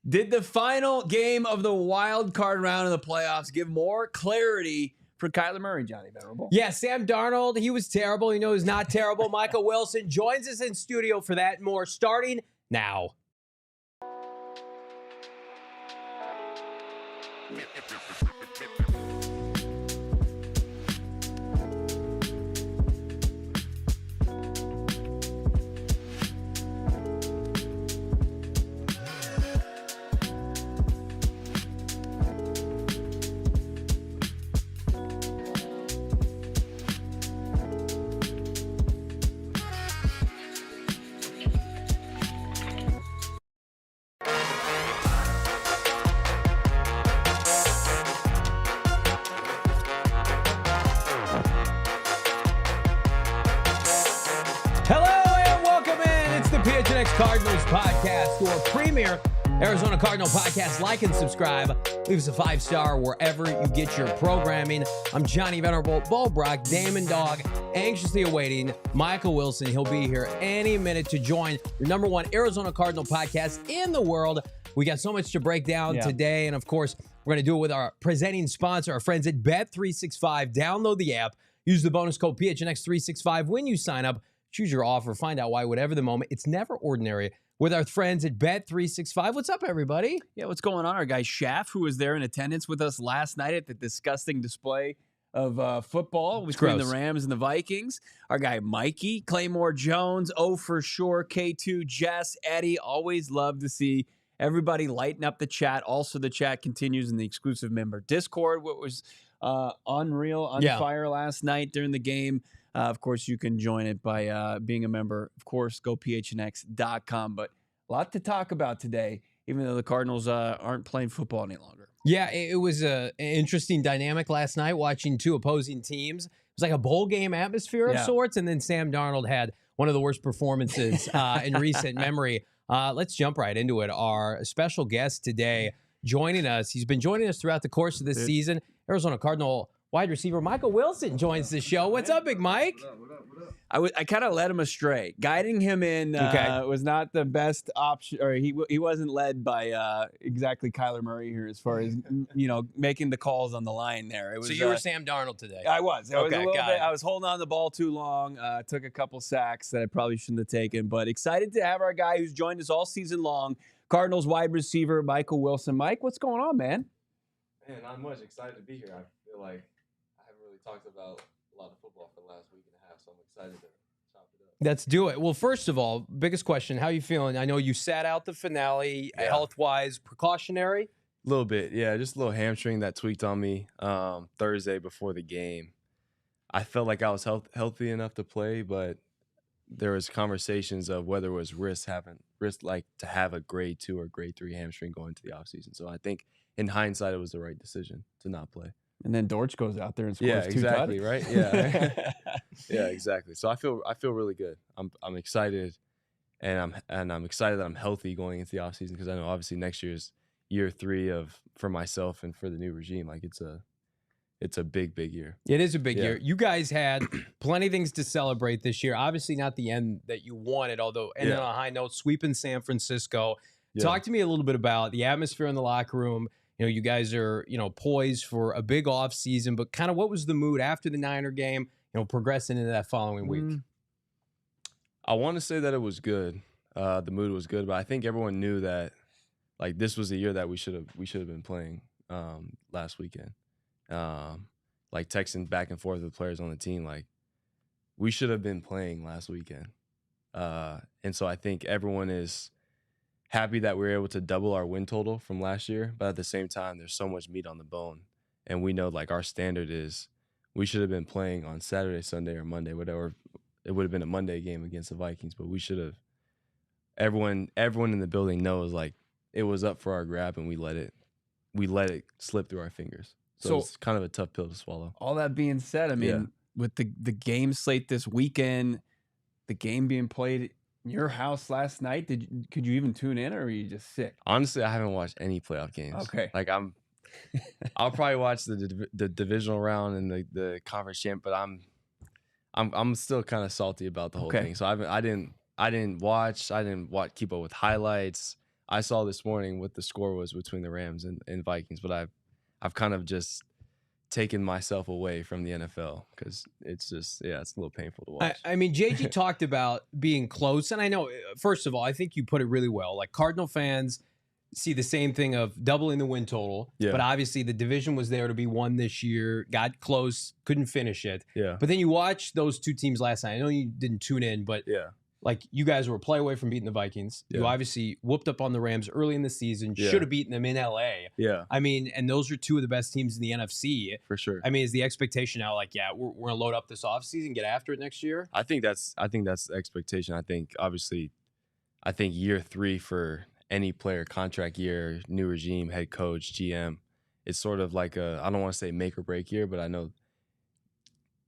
Did the final game of the wild card round of the playoffs give more clarity for Kyler Murray, Johnny Venerable? Yeah, Sam Darnold, he was terrible. You know he's not terrible. Michael Wilson joins us in studio for that and more, starting now. Hello and welcome in. It's the PHNX Cardinals podcast, your premier Arizona Cardinal podcast. Like and subscribe. Leave us a 5-star wherever you get your programming. I'm Johnny Venerable, Brack, Damon, Dawg, anxiously awaiting Michael Wilson. He'll be here any minute to join your number one Arizona Cardinal podcast in the world. We got so much to break down today. And of course, we're going to do it with our presenting sponsor, our friends at Bet365. Download the app. Use the bonus code PHNX365 when you sign up. Choose your offer. Find out why, whatever the moment. It's never ordinary with our friends at Bet365. What's up, everybody? Yeah, what's going on? Our guy Schaff, who was there in attendance with us last night at the disgusting display of football between the Rams and the Vikings. Our guy Mikey, Claymore Jones, Oh For Sure, K2, Jess, Eddie. Always love to see everybody lighten up the chat. Also, the chat continues in the exclusive member Discord. What was unreal, on fire last night during the game. Of course, you can join it by being a member. Of course, go PHNX.com. But a lot to talk about today, even though the Cardinals aren't playing football any longer. Yeah, it was an interesting dynamic last night watching two opposing teams. It was like a bowl game atmosphere of sorts. And then Sam Darnold had one of the worst performances in recent memory. Let's jump right into it. Our special guest today joining us. He's been joining us throughout the course of this season. Arizona Cardinal wide receiver Michael Wilson joins the show. What's up, Big Mike? What up? I kind of led him astray. Guiding him in was not the best option, or he wasn't led by exactly Kyler Murray here as far as making the calls on the line there. It was, so you were Sam Darnold today. I was. I was holding on the ball too long. Took a couple sacks that I probably shouldn't have taken. But excited to have our guy who's joined us all season long, Cardinals wide receiver Michael Wilson. Mike, what's going on, man? Man, not much. Excited to be here. I feel like I haven't really talked about a lot of football for the last week and a half, so I'm excited to chop it up. Let's do it. Well, first of all, biggest question, how you feeling? I know you sat out the finale, health-wise, precautionary? A little bit, yeah. Just a little hamstring that tweaked on me Thursday before the game. I felt like I was healthy enough to play, but there was conversations of whether it was risk like to have a grade 2 or grade 3 hamstring going into the offseason. So I think in hindsight, it was the right decision to not play. And then Dortch goes out there and scores two exactly, touchdowns. right? Yeah, yeah, exactly. So I feel really good. I'm excited, and I'm excited that I'm healthy going into the offseason because I know obviously next year's year 3 for myself and for the new regime. Like it's a big year. It is a big year. You guys had plenty of things to celebrate this year. Obviously not the end that you wanted, although ending on a high note, sweeping San Francisco. Talk to me a little bit about the atmosphere in the locker room. You know, you guys are, poised for a big off season, but kind of what was the mood after the Niner game, progressing into that following week? I want to say that it was good. The mood was good, but I think everyone knew that like this was the year that we should have been playing last weekend. Like texting back and forth with players on the team, like we should have been playing last weekend. And so I think everyone is happy that we were able to double our win total from last year, but at the same time, there's so much meat on the bone. And we know like our standard is we should have been playing on Saturday, Sunday, or Monday, whatever. It would have been a Monday game against the Vikings, but we should have. Everyone in the building knows like it was up for our grab, and we let it slip through our fingers. So it's kind of a tough pill to swallow. All that being said, I mean, with the game slate this weekend, the game being played in your house last night, could you even tune in, or are you just sick? Honestly, I haven't watched any playoff games. Okay, like I'll probably watch the divisional round and the conference champ, but I'm still kind of salty about the whole thing. So I didn't watch. Keep up with highlights. I saw this morning what the score was between the Rams and Vikings, but I've kind of just taken myself away from the NFL because it's just, it's a little painful to watch. I mean, JG talked about being close, and I know, first of all, I think you put it really well. Like, Cardinal fans see the same thing of doubling the win total, but obviously the division was there to be won this year, got close, couldn't finish it. Yeah. But then you watch those two teams last night. I know you didn't tune in, but like, you guys were a play away from beating the Vikings. You obviously whooped up on the Rams early in the season. Should have beaten them in LA. Yeah. I mean, and those are two of the best teams in the NFC. For sure. I mean, is the expectation now like, we're going to load up this offseason, get after it next year? I think that's the expectation. I think year 3 for any player, contract year, new regime, head coach, GM, it's sort of like I don't want to say make or break year, but I know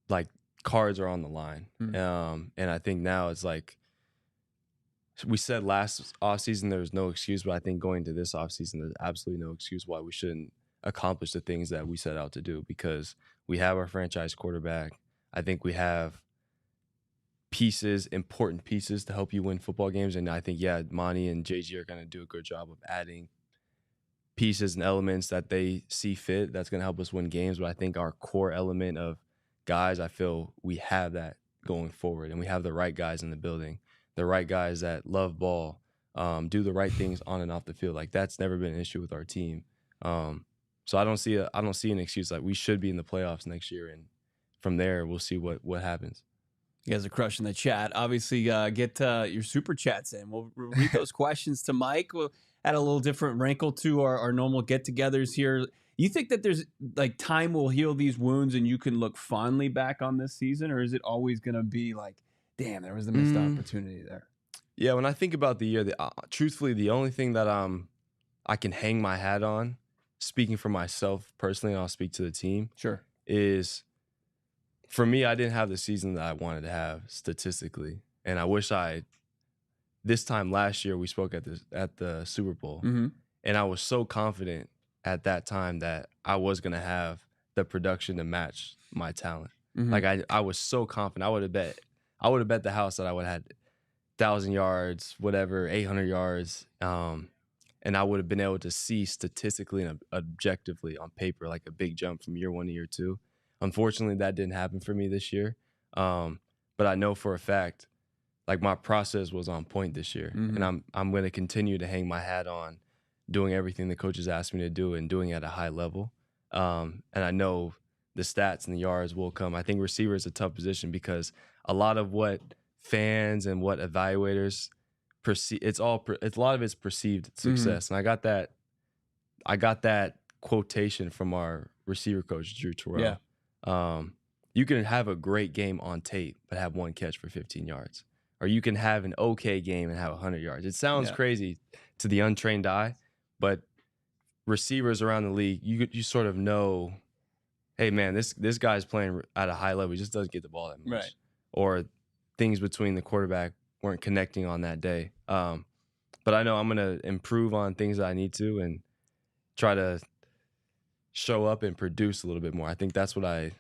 like cards are on the line. And I think now it's like, we said last offseason there was no excuse, but I think going to this offseason, there's absolutely no excuse why we shouldn't accomplish the things that we set out to do, because we have our franchise quarterback. I think we have important pieces to help you win football games. And I think, Monty and JG are going to do a good job of adding pieces and elements that they see fit that's going to help us win games. But I think our core element of guys, I feel we have that going forward, and we have the right guys in the building. The right guys that love ball, do the right things on and off the field. Like, that's never been an issue with our team. So I don't see an excuse. Like, we should be in the playoffs next year, and from there we'll see what happens. You guys are crushing the chat. Obviously, get your super chats in. We'll read those questions to Mike. We'll add a little different wrinkle to our normal get-togethers here. You think that there's like time will heal these wounds, and you can look fondly back on this season, or is it always going to be like, damn, there was a missed opportunity there? Yeah, when I think about the year, truthfully, the only thing that I can hang my hat on, speaking for myself personally, and I'll speak to the team, is for me, I didn't have the season that I wanted to have statistically, and I wish this time last year we spoke at the Super Bowl, and I was so confident at that time that I was gonna have the production to match my talent. Like, I was so confident. I would have bet the house that I would have had 1,000 yards, whatever, 800 yards, and I would have been able to see statistically and objectively on paper like a big jump from year 1 to year 2. Unfortunately, that didn't happen for me this year, but I know for a fact, like, my process was on point this year, and I'm going to continue to hang my hat on doing everything the coaches asked me to do and doing it at a high level. And I know the stats and the yards will come. I think receiver is a tough position because a lot of what fans and what evaluators perceive, a lot of it's perceived success. And I got that quotation from our receiver coach, Drew Terrell. You can have a great game on tape, but have 1 catch for 15 yards. Or you can have an okay game and have 100 yards. It sounds crazy to the untrained eye, but receivers around the league, you sort of know, hey, man, this guy's playing at a high level. He just doesn't get the ball that much. Right. Or things between the quarterback weren't connecting on that day. But I know I'm going to improve on things that I need to and try to show up and produce a little bit more. I think that's what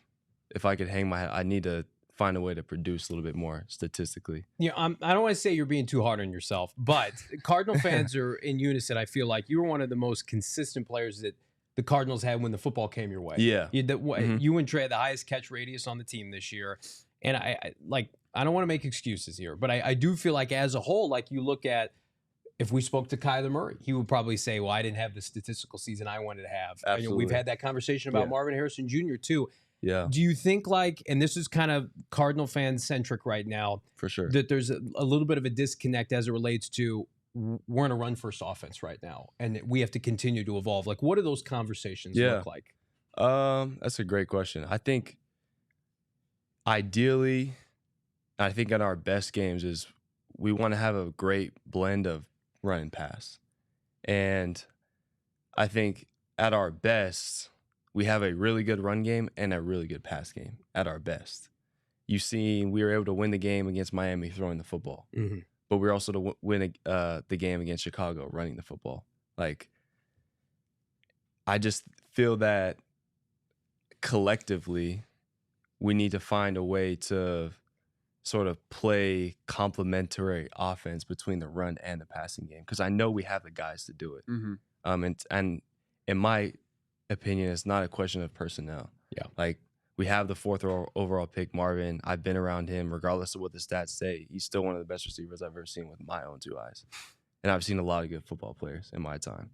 if I could hang my hat, I need to find a way to produce a little bit more statistically. Yeah, I don't want to say you're being too hard on yourself, but Cardinal fans are in unison. I feel like you were one of the most consistent players that the Cardinals had when the football came your way. Yeah. You and Trey had the highest catch radius on the team this year. And I don't want to make excuses here, but I do feel like as a whole, like, you look at, if we spoke to Kyler Murray, he would probably say, well, I didn't have the statistical season I wanted to have. Absolutely. We've had that conversation about Marvin Harrison Jr. too. Yeah. Do you think, like, and this is kind of Cardinal fan centric right now, for sure, that there's a little bit of a disconnect as it relates to, we're in a run first offense right now, and we have to continue to evolve? Like, what do those conversations look like? That's a great question. I think ideally, I think at our best games is we want to have a great blend of run and pass. And I think at our best, we have a really good run game and a really good pass game at our best. You see, we were able to win the game against Miami throwing the football, but we were also to win the game against Chicago running the football. Like, I just feel that collectively we need to find a way to sort of play complementary offense between the run and the passing game, because I know we have the guys to do it. And in my opinion, it's not a question of personnel. Yeah. Like, we have the 4th overall pick, Marvin. I've been around him, regardless of what the stats say. He's still one of the best receivers I've ever seen with my own 2 eyes. And I've seen a lot of good football players in my time.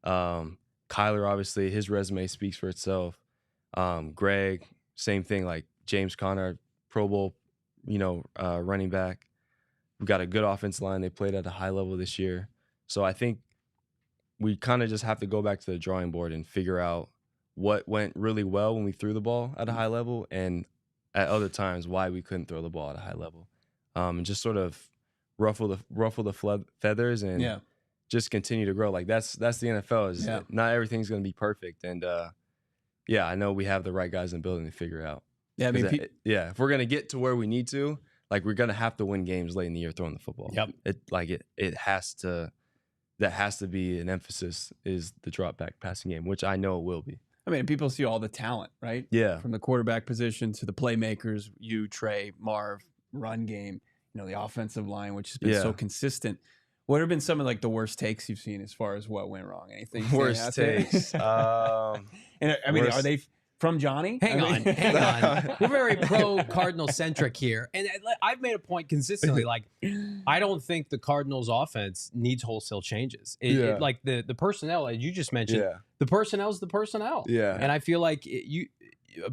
Kyler, obviously, his resume speaks for itself. Greg, same thing. Like James Conner, Pro Bowl, running back. We've got a good offensive line. They played at a high level this year. So I think we kind of just have to go back to the drawing board and figure out what went really well when we threw the ball at a high level, and at other times why we couldn't throw the ball at a high level. And just sort of ruffle the feathers and just continue to grow. Like, that's the NFL. Not everything's going to be perfect. And I know we have the right guys in the building to figure it out. Yeah, I mean, if we're going to get to where we need to, like, we're going to have to win games late in the year throwing the football. It has to. That has to be an emphasis, is the drop back passing game, which I know it will be. I mean, people see all the talent, right? Yeah. From the quarterback position to the playmakers, you, Trey, Marv, run game, the offensive line, which has been so consistent. What have been some of like the worst takes you've seen as far as what went wrong? Anything? Worst takes. And I mean, are they from Johnny? Hang on. We're very pro-Cardinal centric here. And I've made a point consistently, like, I don't think the Cardinals offense needs wholesale changes. Like the personnel, as you just mentioned, the personnel's the personnel. Yeah. And I feel like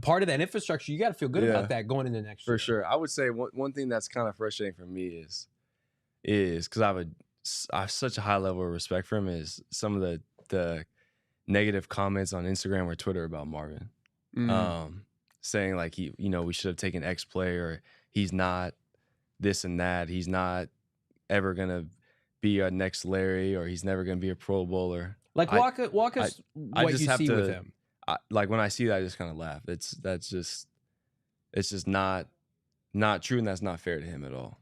part of that infrastructure, you got to feel good about that going into next year. For sure. I would say one thing that's kind of frustrating for me is because I have such a high level of respect for him, is some of the negative comments on Instagram or Twitter about Marvin. Saying like we should have taken X player, he's not this and that, he's not ever gonna be a next Larry, or he's never gonna be a Pro Bowler. Like, walk us what you see with him. Like, when I see that, I just kind of laugh. It's just not true, and that's not fair to him at all.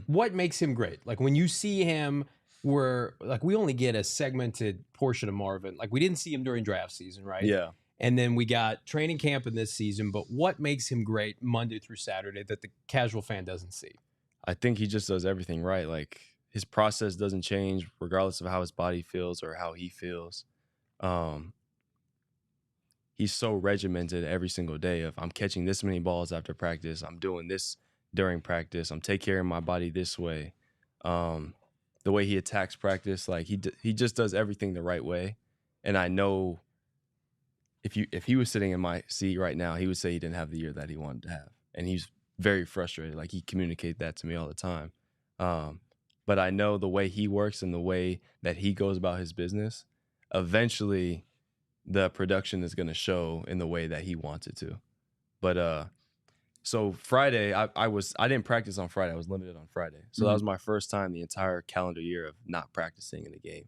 What makes him great? Like, when you see him, we only get a segmented portion of Marvin. Like, we didn't see him during draft season, right? Yeah. And then we got training camp in this season, but what makes him great Monday through Saturday that the casual fan doesn't see? I think he just does everything right. Like, his process doesn't change regardless of how his body feels or how he feels. He's so regimented every single day of, I'm catching this many balls after practice, I'm doing this during practice, I'm taking care of my body this way. The way he attacks practice, like, he just does everything the right way. And I know if he was sitting in my seat right now, he would say he didn't have the year that he wanted to have. And he's very frustrated. Like, he communicates that to me all the time. But I know the way he works and the way that he goes about his business, eventually the production is going to show in the way that he wants it to. But so Friday, I didn't practice on Friday. I was limited on Friday. So that was my first time the entire calendar year of not practicing in the game.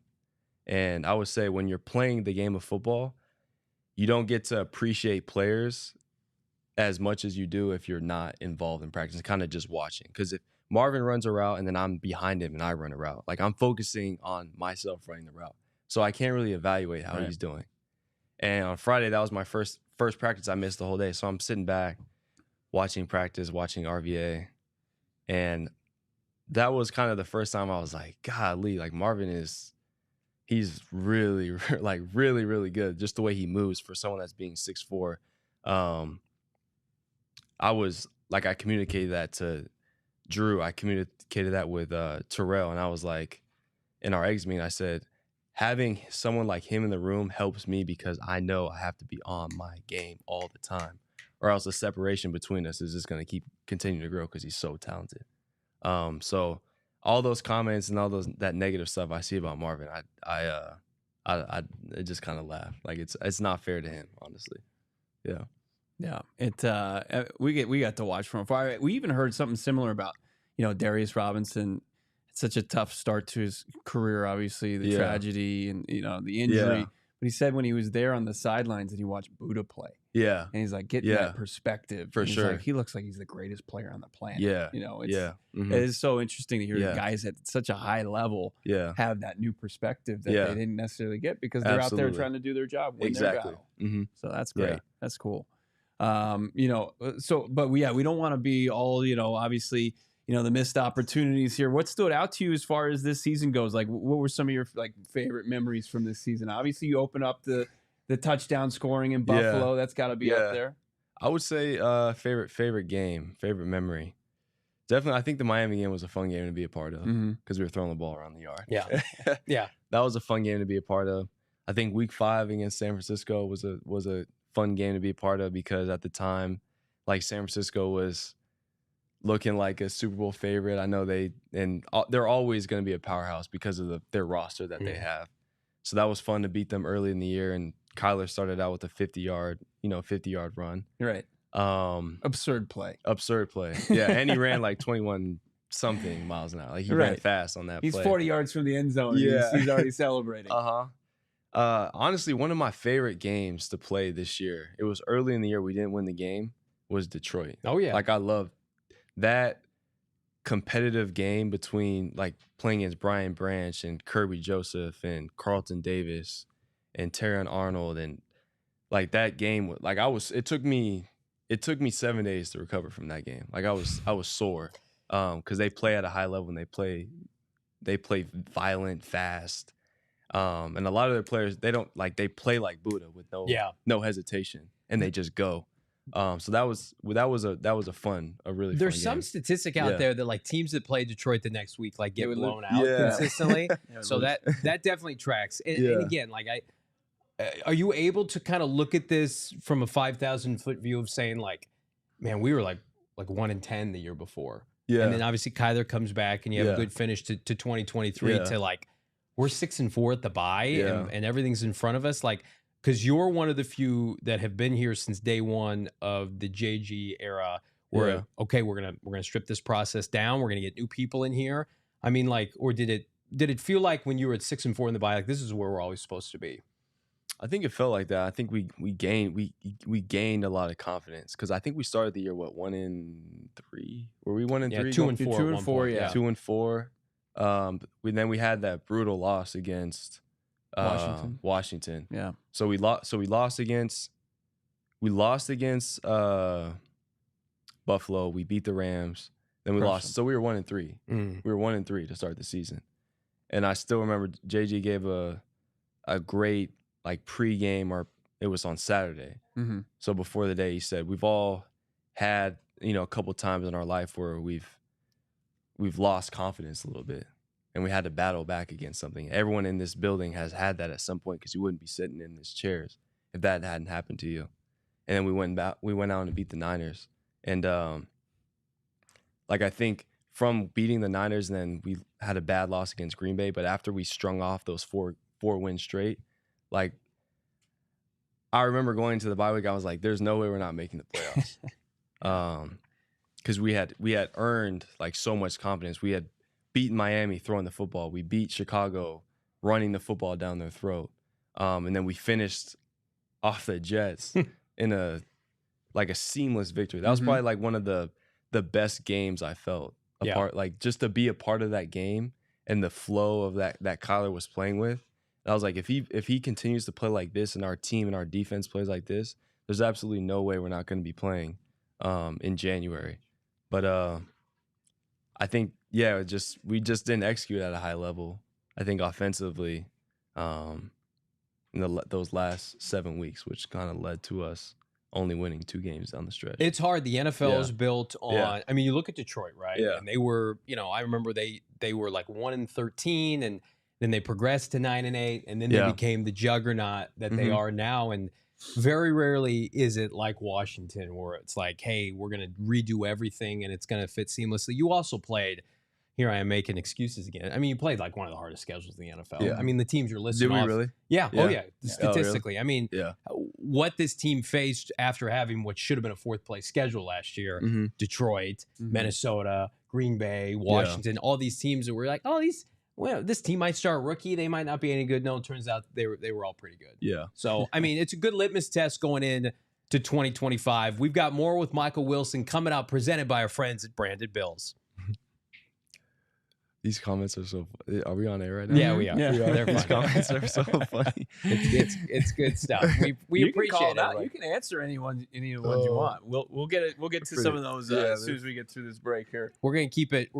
And I would say, when you're playing the game of football, you don't get to appreciate players as much as you do if you're not involved in practice, kind of just watching. Because if Marvin runs a route and then I'm behind him and I run a route, like, I'm focusing on myself running the route. So I can't really evaluate how he's doing. And on Friday, that was my first practice. I missed the whole day. So I'm sitting back watching practice, watching RVA. And that was kind of the first time I was like, golly, like, Marvin he's really, like, really, really good. Just the way he moves for someone that's being 6'4". I communicated that to Drew. I communicated that with Terrell. And I was like, in our eggs meeting, I said, having someone like him in the room helps me, because I know I have to be on my game all the time, or else the separation between us is just going to continue to grow, because he's so talented. So all those comments and all that negative stuff I see about Marvin, I just kind of laugh. Like, it's not fair to him, honestly. Yeah. Yeah. We got to watch from afar. We even heard something similar about, Darius Robinson. It's such a tough start to his career, obviously, the tragedy and, the injury. Yeah. But he said when he was there on the sidelines and he watched Buddha play. Yeah. And he's like, getting that perspective. For sure. Like, he looks like he's the greatest player on the planet. Yeah. It is so interesting to hear guys at such a high level have that new perspective that they didn't necessarily get, because they're out there trying to do their job, win their battle. So that's great. Yeah. That's cool. But we don't want to be all, obviously, the missed opportunities here. What stood out to you as far as this season goes? Like, what were some of your favorite memories from this season? Obviously, you open up the touchdown scoring in Buffalo. Yeah. That's got to be up there. I would say favorite game, favorite memory. Definitely, I think the Miami game was a fun game to be a part of because we were throwing the ball around the yard. Yeah, yeah, that was a fun game to be a part of. I think Week 5 against San Francisco was a fun game to be a part of because at the time, like San Francisco was looking like a Super Bowl favorite. I know they're always going to be a powerhouse because of their roster that they have. So that was fun to beat them early in the year. And Kyler started out with a 50-yard run. Right. Absurd play. Yeah, and he ran like 21 something miles an hour. Like he ran fast on that play. He's 40 yards from the end zone. Yeah. He's already celebrating. Honestly, one of my favorite games to play this year, it was early in the year, we didn't win the game, was Detroit. Oh, yeah. Like I love that competitive game between like playing against Brian Branch and Kirby Joseph and Carlton Davis and Terron Arnold, and like that game, like it took me 7 days to recover from that game. Like I was sore because they play at a high level and they play violent, fast, and a lot of their players they play like Buddha with no hesitation and they just go. So that was a really fun game. There's some statistic out there that like teams that play Detroit the next week like get blown out consistently. So that definitely tracks. And again, like are you able to kind of look at this from a 5,000-foot view of saying like, man, we were like 1-10 the year before, and then obviously Kyler comes back and you have a good finish to 2023 to like we're 6-4 at the bye and everything's in front of us, like because you're one of the few that have been here since day one of the JG era. Where okay, we're gonna strip this process down. We're gonna get new people in here. I mean, like, or did it feel like when you were at 6-4 in the bye, like this is where we're always supposed to be? I think it felt like that. I think we gained a lot of confidence because I think we started the year 1-3. Were we 1-3? 2-4. 2-4. Yeah. 2-4. Then we had that brutal loss against Washington. Yeah. So we lost against Buffalo. We beat the Rams. Then we lost. So we were 1-3. We were 1-3 to start the season. And I still remember JG gave a great like pregame, or it was on Saturday. So before the day, he said, we've all had, a couple times in our life where we've lost confidence a little bit and we had to battle back against something. Everyone in this building has had that at some point because you wouldn't be sitting in these chairs if that hadn't happened to you. And then we went out and beat the Niners. And like I think from beating the Niners, and then we had a bad loss against Green Bay, but after we strung off those four wins straight, like I remember going to the bye week, I was like, there's no way we're not making the playoffs. Because we had earned like so much confidence. We had beaten Miami throwing the football. We beat Chicago running the football down their throat. And then we finished off the Jets in a seamless victory. That was probably like one of the best games I felt a part, like just to be a part of that game and the flow of that Kyler was playing with. And I was like, if he continues to play like this and our team and our defense plays like this, there's absolutely no way we're not going to be playing in January. But I think, we just didn't execute at a high level. I think offensively in those last 7 weeks, which kind of led to us only winning 2 games down the stretch. It's hard. The NFL is built on, I mean, you look at Detroit, right? Yeah. And they were, I remember they were like 1-13 and then they progressed to 9-8 and then they became the juggernaut that they are now. And very rarely is it like Washington where it's like, hey, we're going to redo everything and it's going to fit seamlessly. You also played, here I am making excuses again. I mean, you played like one of the hardest schedules in the NFL. Yeah. I mean, the teams you're listing off. Did we really? Yeah. Oh, yeah. Statistically. Really? I mean, what this team faced after having what should have been a 4th place schedule last year, Detroit, Minnesota, Green Bay, Washington, all these teams that were like, this team might start rookie. They might not be any good. No, it turns out they were all pretty good. Yeah. So, I mean, it's a good litmus test going in to 2025. We've got more with Michael Wilson coming out, presented by our friends at Branded Bills. These comments are so. Are we on air right now? Yeah, we are. Yeah. They're These fun. comments are so funny. It's good stuff. We You appreciate can call it. it out. You can answer any of the ones you want. We'll get to some of those as soon as we get through this break here. We're gonna keep it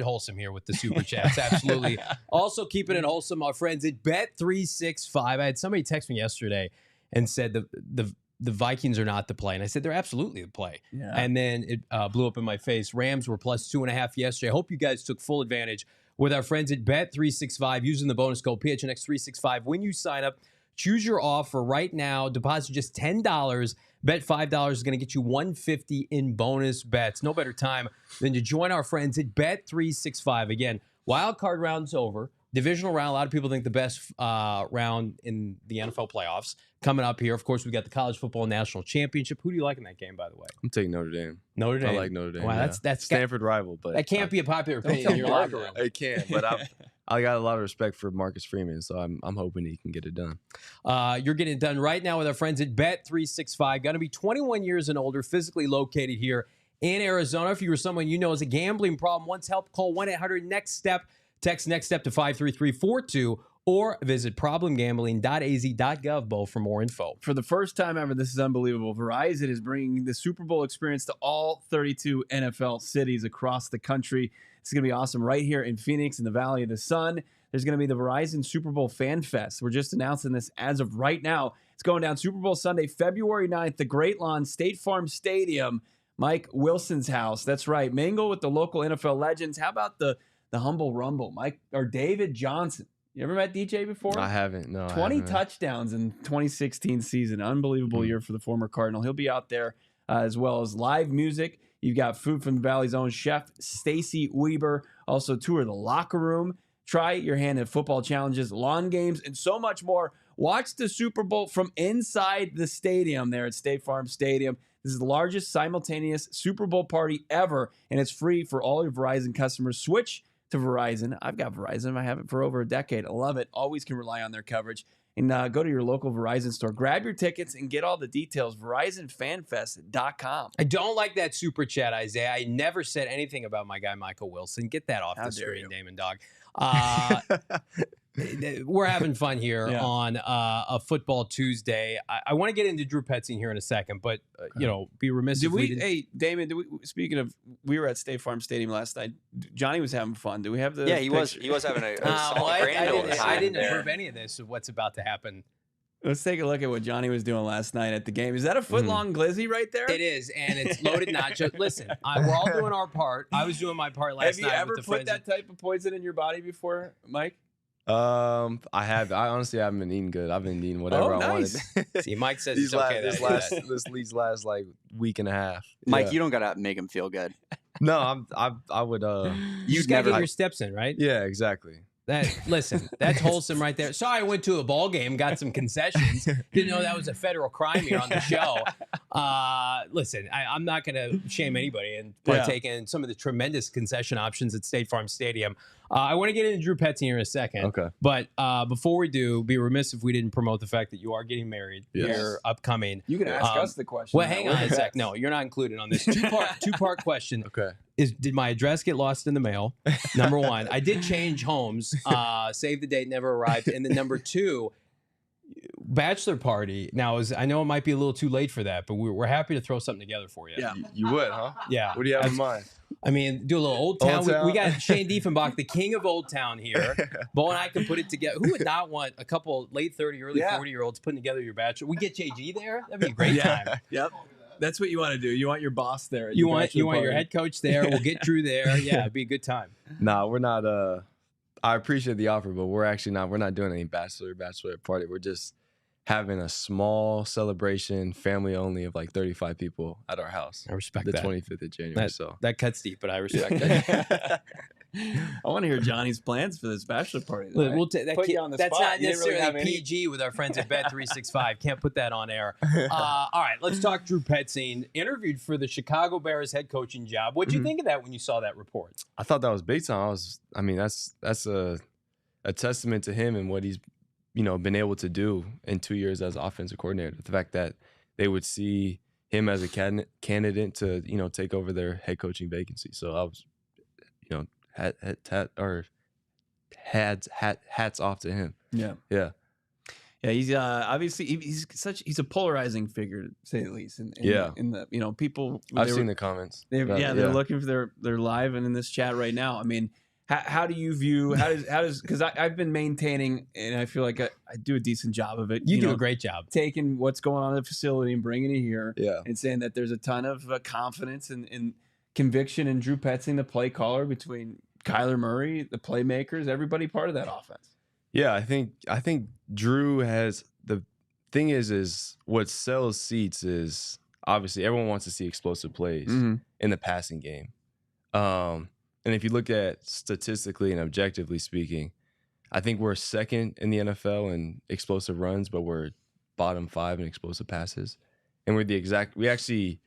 wholesome here with the super chats. Absolutely. Also keeping it wholesome, our friends at Bet365. I had somebody text me yesterday and said the Vikings are not the play, and I said they're absolutely the play. Yeah. And then it blew up in my face. Rams were plus 2.5 yesterday. I hope you guys took full advantage with our friends at Bet365 using the bonus code PHNX365 when you sign up. Choose your offer right now. Deposit just $10. Bet $5 is going to get you $150 in bonus bets. No better time than to join our friends at Bet365. Again, wild card round's over. Divisional round, a lot of people think the best round in the NFL playoffs coming up here. Of course, we've got the College Football National Championship. Who do you like in that game, by the way? I'm taking Notre Dame. Notre Dame. I like Notre Dame. Wow, yeah. that's Stanford rival, but that can't be a popular opinion in your locker room. It can, but I got a lot of respect for Marcus Freeman, so I'm hoping he can get it done. You're getting it done right now with our friends at Bet365. Going to be 21 years and older, physically located here in Arizona. If you were someone you know has a gambling problem, wants help, call 1-800-NEXT-STEP. Text next step to 53342 or visit problemgambling.az.gov, Bo, for more info. For the first time ever, this is unbelievable. Verizon is bringing the Super Bowl experience to all 32 NFL cities across the country. It's going to be awesome right here in Phoenix in the Valley of the Sun. There's going to be the Verizon Super Bowl Fan Fest. We're just announcing this as of right now. It's going down Super Bowl Sunday, February 9th, the Great Lawn State Farm Stadium, Mike Wilson's house. That's right. Mingle with the local NFL legends. How about the Humble Rumble, Mike or David Johnson? You ever met DJ before? I haven't. No, 20 touchdowns in 2016 season. Unbelievable year for the former Cardinal. He'll be out there as well as live music. You've got food from the Valley's own chef, Stacy Weber. Also tour the locker room. Try your hand at football challenges, lawn games, and so much more. Watch the Super Bowl from inside the stadium there at State Farm Stadium. This is the largest simultaneous Super Bowl party ever, and it's free for all your Verizon customers. Switch to Verizon. I've got Verizon. I have it for over a decade. I love it. Always can rely on their coverage. And go to your local Verizon store. Grab your tickets and get all the details. VerizonFanFest.com. I don't like that super chat, Isaiah. I never said anything about my guy, Michael Wilson. Get that off the screen, Damon, Dawg. We're having fun here on a Football Tuesday. I want to get into Drew Petzing here in a second, but be remiss if we didn't. Hey, Damon, speaking of, we were at State Farm Stadium last night. Johnny was having fun. Do we have the he was having a I didn't approve any of this of what's about to happen. Let's take a look at what Johnny was doing last night at the game. Is that a foot-long glizzy right there? It is, and it's loaded nacho. Listen, we're all doing our part. I was doing my part last night. Have you ever put that type of poison in your body before, Mike? I have. I honestly haven't been eating good. I've been eating whatever I wanted. See, Mike says it's okay. These last like week and a half. Mike, you don't gotta make him feel good. No, I would. You just gotta get your steps in, right? Yeah, exactly. Listen, that's wholesome right there. Sorry, I went to a ball game, got some concessions. Didn't know that was a federal crime here on the show. Listen, I'm not going to shame anybody and partake in some of the tremendous concession options at State Farm Stadium. I want to get into Drew Petzing here in a second. Okay. But before we do, be remiss if we didn't promote the fact that you are getting married here upcoming. You can ask us the question. Well, hang on a sec. No, you're not included on this two-part question. Okay. Did my address get lost in the mail? Number one, I did change homes. Save the date, never arrived. And then number two, bachelor party. Now, I know it might be a little too late for that, but we're happy to throw something together for you. Yeah, you would, huh? Yeah. What do you have in mind? I mean, do a little Old Town. We got Shane Diefenbach, the king of Old Town here. Bo and I can put it together. Who would not want a couple late 30, early 40-year-olds putting together your bachelor? We get JG there. That'd be a great time. Yep. That's what you want to do. You want your boss there. You want your head coach there. We'll get Drew there. Yeah, it'd be a good time. Nah, we're not. I appreciate the offer, but we're actually not. We're not doing any bachelorette party. We're just having a small celebration, family only, of like 35 people at our house. I respect the that. 25th of January. That cuts deep, but I respect that. I want to hear Johnny's plans for this bachelor party. We'll put you on the that's spot. Not necessarily PG with our friends at Bet365. Can't put that on air. All right, let's talk Drew Petzing. Interviewed for the Chicago Bears head coaching job. What did you think of that when you saw that report? I thought that was big time. That's a testament to him and what he's been able to do in 2 years as offensive coordinator. The fact that they would see him as a candidate to take over their head coaching vacancy. So I was hats off to him. Yeah. Yeah. Yeah, he's obviously he's a polarizing figure, to say the least. In the people I've seen the comments. They're looking for they're live and in this chat right now. I mean, how do you view how does because I've been maintaining, and I feel like I do a decent job of it. You do a great job taking what's going on in the facility and bringing it here, and saying that there's a ton of confidence and conviction in Drew Petzing, the play caller, between Kyler Murray, the playmakers, everybody part of that offense. Yeah, I think Drew has the thing is what sells seats is obviously everyone wants to see explosive plays in the passing game. And if you look at statistically and objectively speaking, I think we're second in the NFL in explosive runs, but we're bottom 5 in explosive passes. And we actually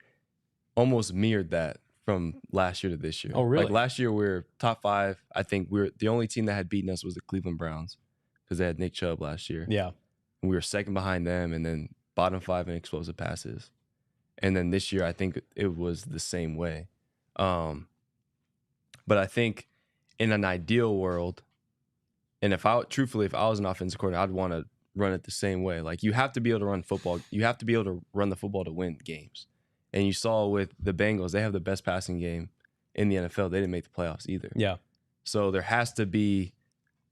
almost mirrored that from last year to this year. Oh, really? Like last year we were top 5. I think the only team that had beaten us was the Cleveland Browns, because they had Nick Chubb last year. Yeah. And we were second behind them, and then bottom 5 in explosive passes. And then this year, I think it was the same way. But I think in an ideal world, and if I was an offensive coordinator, I'd want to run it the same way. Like, you have to be able to run football. You have to be able to run the football to win games. And you saw with the Bengals, they have the best passing game in the NFL. They didn't make the playoffs either. Yeah. So there has to be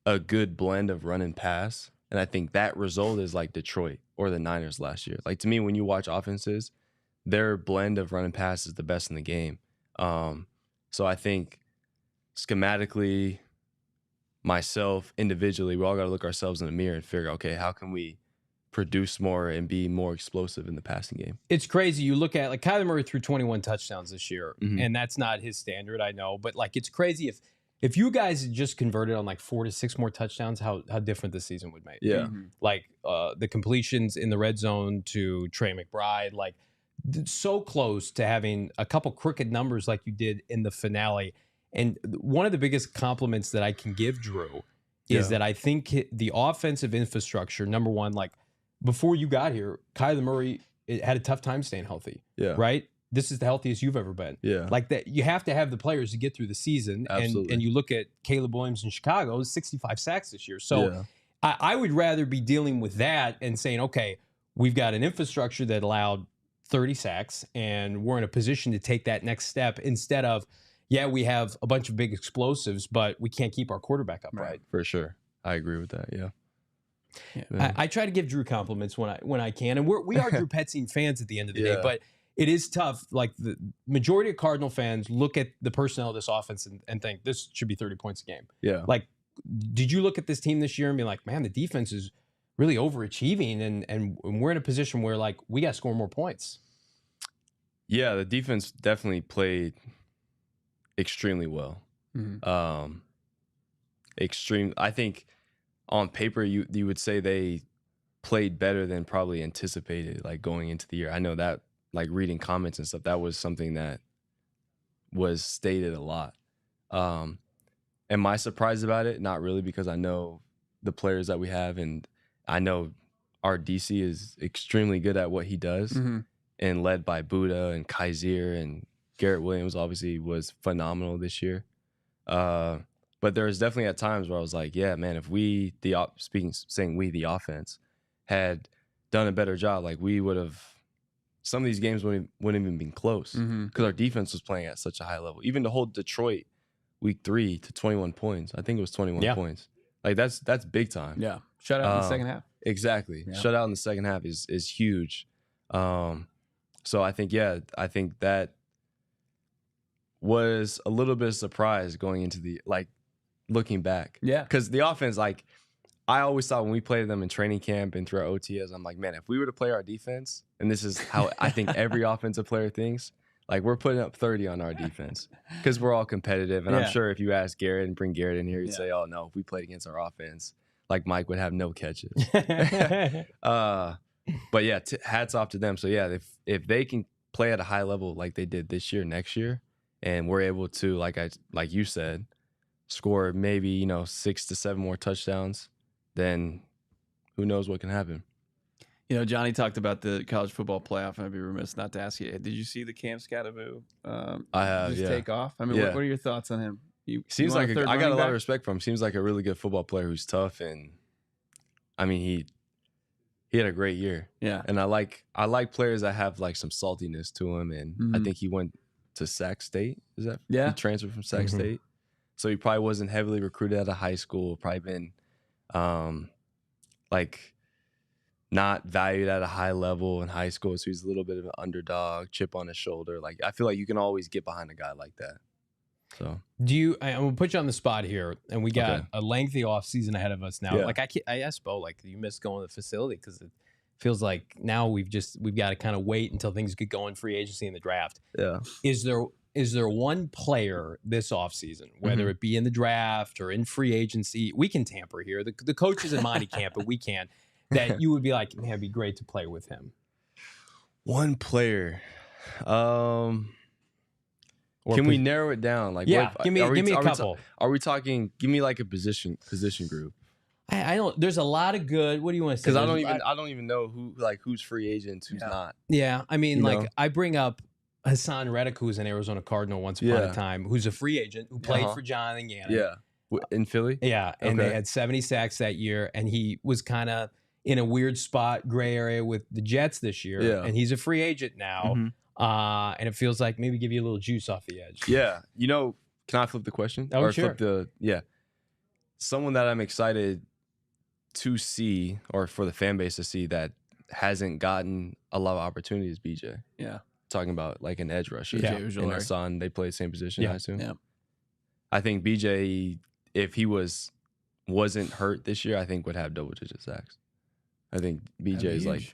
a good blend of run and pass. And I think that result is like Detroit or the Niners last year. Like, to me, when you watch offenses, their blend of run and pass is the best in the game. So I think schematically, myself, individually, we all got to look ourselves in the mirror and figure, okay, how can we produce more and be more explosive in the passing game? It's crazy. You look at, like, Kyler Murray threw 21 touchdowns this year, and that's not his standard, I know. But, like, it's crazy if you guys had just converted on like 4 to 6 more touchdowns, how different this season would make. Yeah. Like the completions in the red zone to Trey McBride, like so close to having a couple crooked numbers like you did in the finale. And one of the biggest compliments that I can give Drew is that I think the offensive infrastructure, number one, like before you got here, Kyler Murray had a tough time staying healthy. Yeah. Right? This is the healthiest you've ever been. Yeah. Like that, you have to have the players to get through the season. Absolutely. And you look at Caleb Williams in Chicago, 65 sacks this year. So I would rather be dealing with that and saying, okay, we've got an infrastructure that allowed 30 sacks and we're in a position to take that next step, instead of, we have a bunch of big explosives, but we can't keep our quarterback upright. For sure. I agree with that. Yeah. I try to give Drew compliments when I can. And we are Drew Petzing fans at the end of the day, but it is tough. Like, the majority of Cardinal fans look at the personnel of this offense and think this should be 30 points a game. Yeah. Like, did you look at this team this year and be like, man, the defense is really overachieving, and we're in a position where, like, we got to score more points? Yeah, the defense definitely played extremely well. I think on paper you would say they played better than probably anticipated, like, going into the year. I know that, like, reading comments and stuff, that was something that was stated a lot. Am I surprised about it? Not really, because I know the players that we have, and I know our DC is extremely good at what he does, and led by Buddha and Kaiser, and Garrett Williams obviously was phenomenal this year. But there was definitely at times where I was like, yeah, man, if we, the offense, had done a better job, like, we would have, some of these games wouldn't even been close, because our defense was playing at such a high level. Even to hold Detroit week 3 to 21 points, I think it was 21 points. Like, that's big time. Yeah. Shut out in the second half. Exactly. Yeah. Shut out in the second half is huge. So I think that was a little bit of surprise going into the, like, looking back. Yeah. Because the offense, like, I always thought when we played them in training camp and through our OTS, I'm like, man, if we were to play our defense, and this is how I think every offensive player thinks, like, we're putting up 30 on our defense because we're all competitive. And I'm sure if you ask Garrett and bring Garrett in here, he'd say, oh, no, if we played against our offense, like, Mike would have no catches. But yeah, hats off to them. So yeah, if they can play at a high level like they did this year, next year, and we're able to, like you said, score maybe 6 to 7 more touchdowns, then who knows what can happen. Johnny talked about the college football playoff, and I'd be remiss not to ask you, did you see the Cam Scattervoo I have, take off? I mean, what are your thoughts on him? Seems like I got a lot of respect for him. Seems like a really good football player who's tough, and I mean he had a great year. Yeah, and I like players that have like some saltiness to him, and I think he went to Sac State. Is that he transferred from Sac State, so he probably wasn't heavily recruited out of high school. Probably been like not valued at a high level in high school, so he's a little bit of an underdog, chip on his shoulder. Like I feel like you can always get behind a guy like that. So I'm gonna put you on the spot here, and we got a lengthy offseason ahead of us now. Yeah. Like I asked Bo, like, you miss going to the facility because it feels like now we've got to kind of wait until things get going, free agency and the draft. Yeah. Is there one player this offseason, whether it be in the draft or in free agency, we can tamper here. The coaches in Monty can't, but we can. That you would be like, man, it'd be great to play with him. One player. Can we narrow it down? Like, yeah, give me a couple. Are we talking? Give me like a position group. I don't. There's a lot of good. What do you want to say? Because I don't even know who's free agents, who's not. Yeah, I mean, I bring up Hassan Reddick, who's an Arizona Cardinal once upon a time, who's a free agent who played for John and Gannon. Yeah, in Philly. Yeah, and they had 70 sacks that year, and he was kind of in a weird spot, gray area with the Jets this year. Yeah, and he's a free agent now. And it feels like maybe give you a little juice off the edge. Yeah. Can I flip the question? Oh, sure. Someone that I'm excited to see, or for the fan base to see, that hasn't gotten a lot of opportunities, BJ. Yeah. Talking about like an edge rusher. Yeah. And Hassan, they play the same position, I assume. Yeah. I think BJ, if he wasn't hurt this year, I think would have double-digit sacks. I think BJ is like,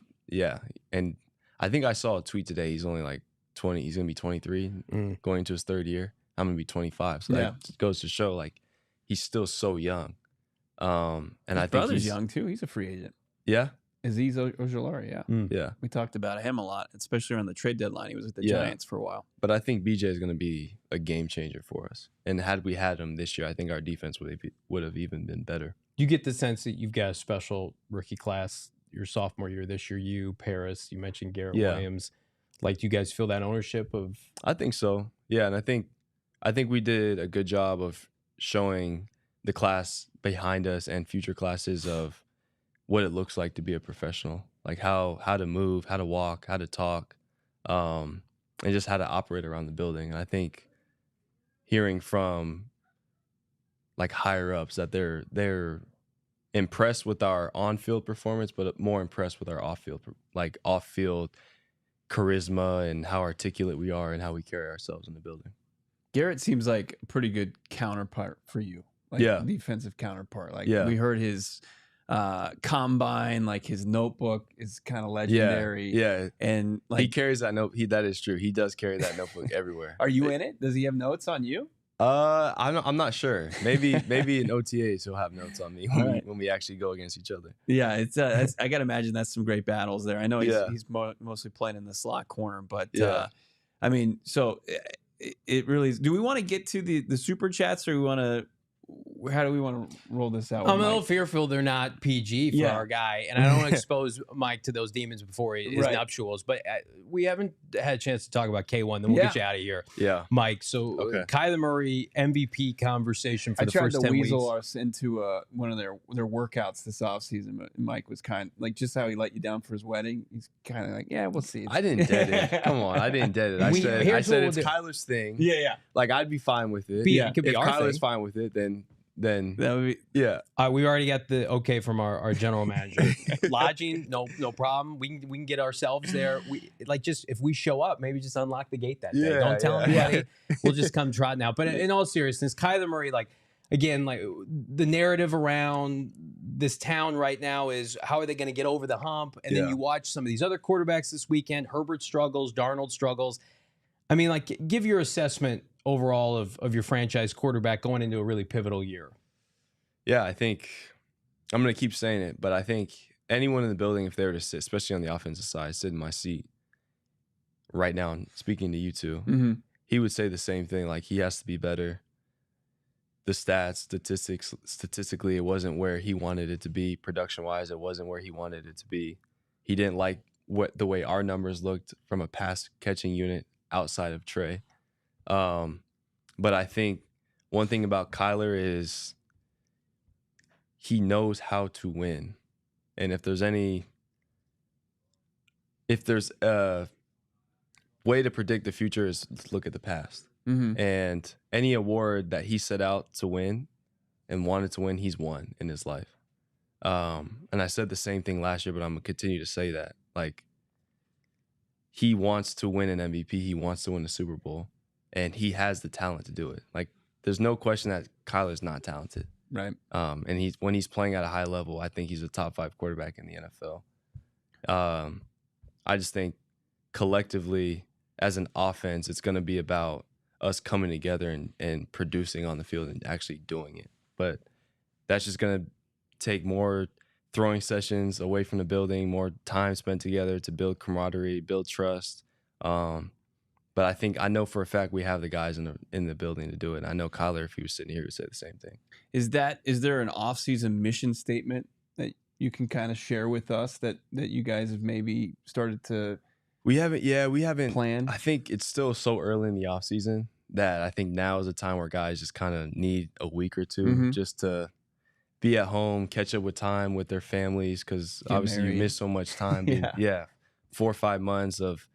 and I think I saw a tweet today. He's only like 20. He's going to be 23 going into his third year. I'm going to be 25. So that goes to show like he's still so young. And his I think he's young too. He's a free agent. Yeah. Aziz Ojulari, Yeah. We talked about him a lot, especially around the trade deadline. He was with the Giants for a while. But I think BJ is going to be a game changer for us. And had we had him this year, I think our defense would have even been better. You get the sense that you've got a special rookie class your sophomore year this year. You, Paris, you mentioned Garrett Williams. Like, do you guys feel that ownership of? I think so. Yeah, and I think we did a good job of showing the class behind us and future classes of what it looks like to be a professional, like how to move, how to walk, how to talk, and just how to operate around the building. And I think hearing from like higher ups that they're impressed with our on-field performance, but more impressed with our off-field charisma and how articulate we are and how we carry ourselves in the building. Garrett seems like a pretty good counterpart for you. Like defensive counterpart. Like we heard his combine, like his notebook is kind of legendary. Yeah. And like he carries that note. That is true. He does carry that notebook everywhere. Are you in it? Does he have notes on you? I'm not sure. Maybe in OTAs he'll have notes on me when we actually go against each other. Yeah, it's I gotta imagine that's some great battles there. I know he's mostly playing in the slot corner, but I mean, so it really is. Do we want to get to the super chats, or how do we want to roll this out? I'm a little fearful they're not PG for our guy, and I don't want to expose Mike to those demons before his nuptials. But we haven't had a chance to talk about K1. Then we'll get you out of here, Mike. So Kyler Murray MVP conversation for the first 10 weeks. I tried to weasel us into one of their workouts this offseason, but Mike was kind of like, just how he let you down for his wedding. He's kind of like, yeah, we'll see. I didn't dead it. Come on, I didn't dead it. I said it's Kyler's thing. Yeah. Like I'd be fine with it. It could be if our Kyler's thing. fine with it, then that would be we already got the okay from our general manager. Lodging, no problem. We can get ourselves there. We just if we show up, maybe just unlock the gate that day. Don't tell anybody. We'll just come trotting out. But in all seriousness, Kyler Murray, like again, like the narrative around this town right now is how are they going to get over the hump? And then you watch some of these other quarterbacks this weekend. Herbert struggles, Darnold struggles. I mean, like, give your assessment overall of your franchise quarterback going into a really pivotal year. Yeah, I think I'm going to keep saying it, but I think anyone in the building, if they were to sit, especially on the offensive side, sit in my seat right now, speaking to you two, he would say the same thing. Like, he has to be better. The statistically, it wasn't where he wanted it to be. Production-wise, it wasn't where he wanted it to be. He didn't like the way our numbers looked from a pass catching unit outside of Trey. But I think one thing about Kyler is he knows how to win. And if there's a way to predict the future is to look at the past. And any award that he set out to win and wanted to win, he's won in his life. And I said the same thing last year, but I'm going to continue to say that. Like, he wants to win an MVP. He wants to win the Super Bowl. And he has the talent to do it. Like, there's no question that Kyler's not talented. Right. And when he's playing at a high level, I think he's a top 5 quarterback in the NFL. I just think collectively as an offense, it's going to be about us coming together and producing on the field and actually doing it. But that's just going to take more throwing sessions away from the building, more time spent together to build camaraderie, build trust. But I know for a fact we have the guys in the building to do it. And I know Kyler, if he was sitting here, would say the same thing. Is there an offseason mission statement that you can kind of share with us that you guys have maybe started to? We haven't planned. I think it's still so early in the offseason that I think now is a time where guys just kind of need a week or two just to be at home, catch up with time with their families, because obviously you miss so much time. 4 or 5 months of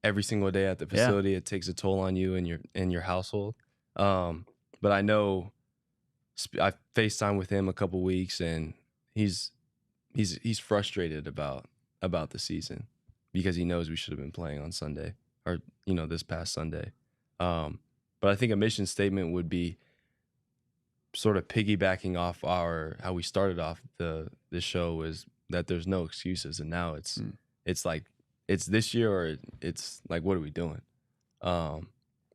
every single day at the facility. It takes a toll on you and your household. But I know I FaceTime with him a couple weeks, and he's frustrated about the season because he knows we should have been playing on Sunday or this past Sunday. But I think a mission statement would be sort of piggybacking off how we started off the show, is that there's no excuses, and now it's like it's this year or it's like, what are we doing?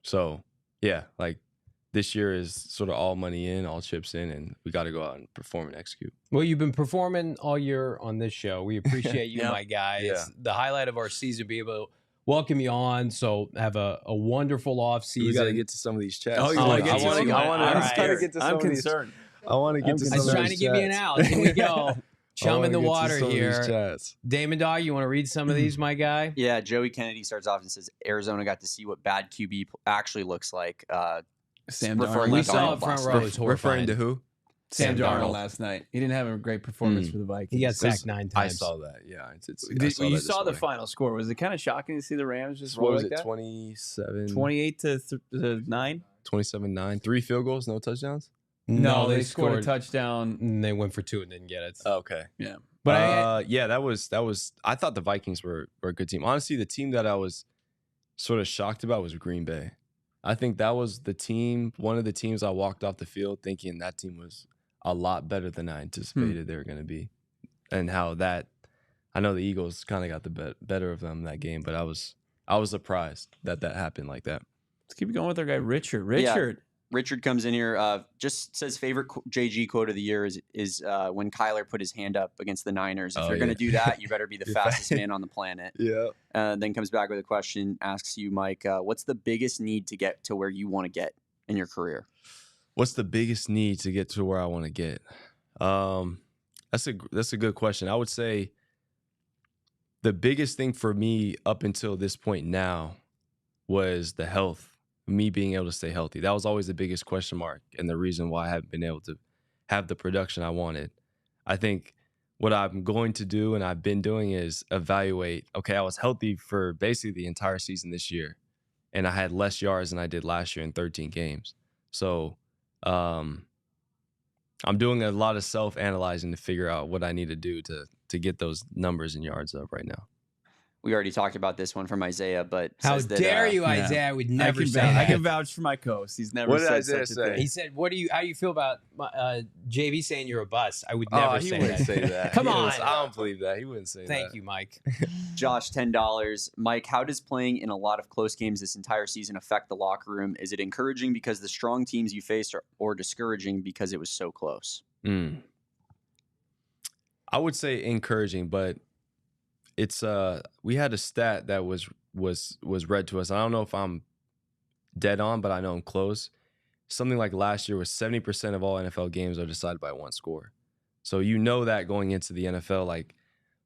So yeah, like this year is sort of all money in, all chips in, and we got to go out and perform and execute. Well, you've been performing all year on this show. We appreciate you, my guy. Yeah. It's the highlight of our season to be able to welcome you on. So have a wonderful off season. We got to get to some of these chats. Oh, you want to get to some? I'm concerned. I want to get to some of these chats. I was trying to give you an out. Here we go. Chum in the water here. Damon, Dawg, you want to read some of these, my guy? Yeah, Joey Kennedy starts off and says, Arizona got to see what bad QB actually looks like. Sam Darnold. We saw it front row. Referring to who? Sam Darnold last night. He didn't have a great performance for the Vikings. He got sacked 9 times. I saw that. Yeah, you saw the final score. Was it kind of shocking to see the Rams just roll like that? 28 to 9. 27-9. 3 field goals, no touchdowns. No, they scored a touchdown. And they went for 2 and didn't get it. Oh, okay. Yeah. But that was. I thought the Vikings were a good team. Honestly, the team that I was sort of shocked about was Green Bay. I think that was one of the teams I walked off the field thinking that team was a lot better than I anticipated they were going to be. And how that, I know the Eagles kind of got the better of them that game, but I was surprised that happened like that. Let's keep going with our guy, Richard. Richard comes in here, just says favorite JG quote of the year is when Kyler put his hand up against the Niners. If you're going to do that, you better be the fastest man on the planet. Yeah. Then comes back with a question, asks you, Mike, what's the biggest need to get to where you want to get in your career? What's the biggest need to get to where I want to get? That's a good question. I would say the biggest thing for me up until this point now was the health. Me being able to stay healthy. That was always the biggest question mark and the reason why I haven't been able to have the production I wanted. I think what I'm going to do and I've been doing is evaluate, okay, I was healthy for basically the entire season this year, and I had less yards than I did last year in 13 games. So I'm doing a lot of self-analyzing to figure out what I need to do to get those numbers and yards up right now. We already talked about this one from Isaiah, but how says dare you, Isaiah? Yeah. I would never say that. I can vouch for my co-host. He's never said such a thing. He said, how do you feel about JV saying you're a bust? I would never say that. He wouldn't say that. Come on. I don't believe that. He wouldn't say that. Thank you, Mike. Josh, $10. Mike, how does playing in a lot of close games this entire season affect the locker room? Is it encouraging because the strong teams you faced or discouraging because it was so close? I would say encouraging, but it's we had a stat that was read to us. I don't know if I'm dead on, but I know I'm close. Something like last year was 70% of all NFL games are decided by 1 score. So that going into the NFL, like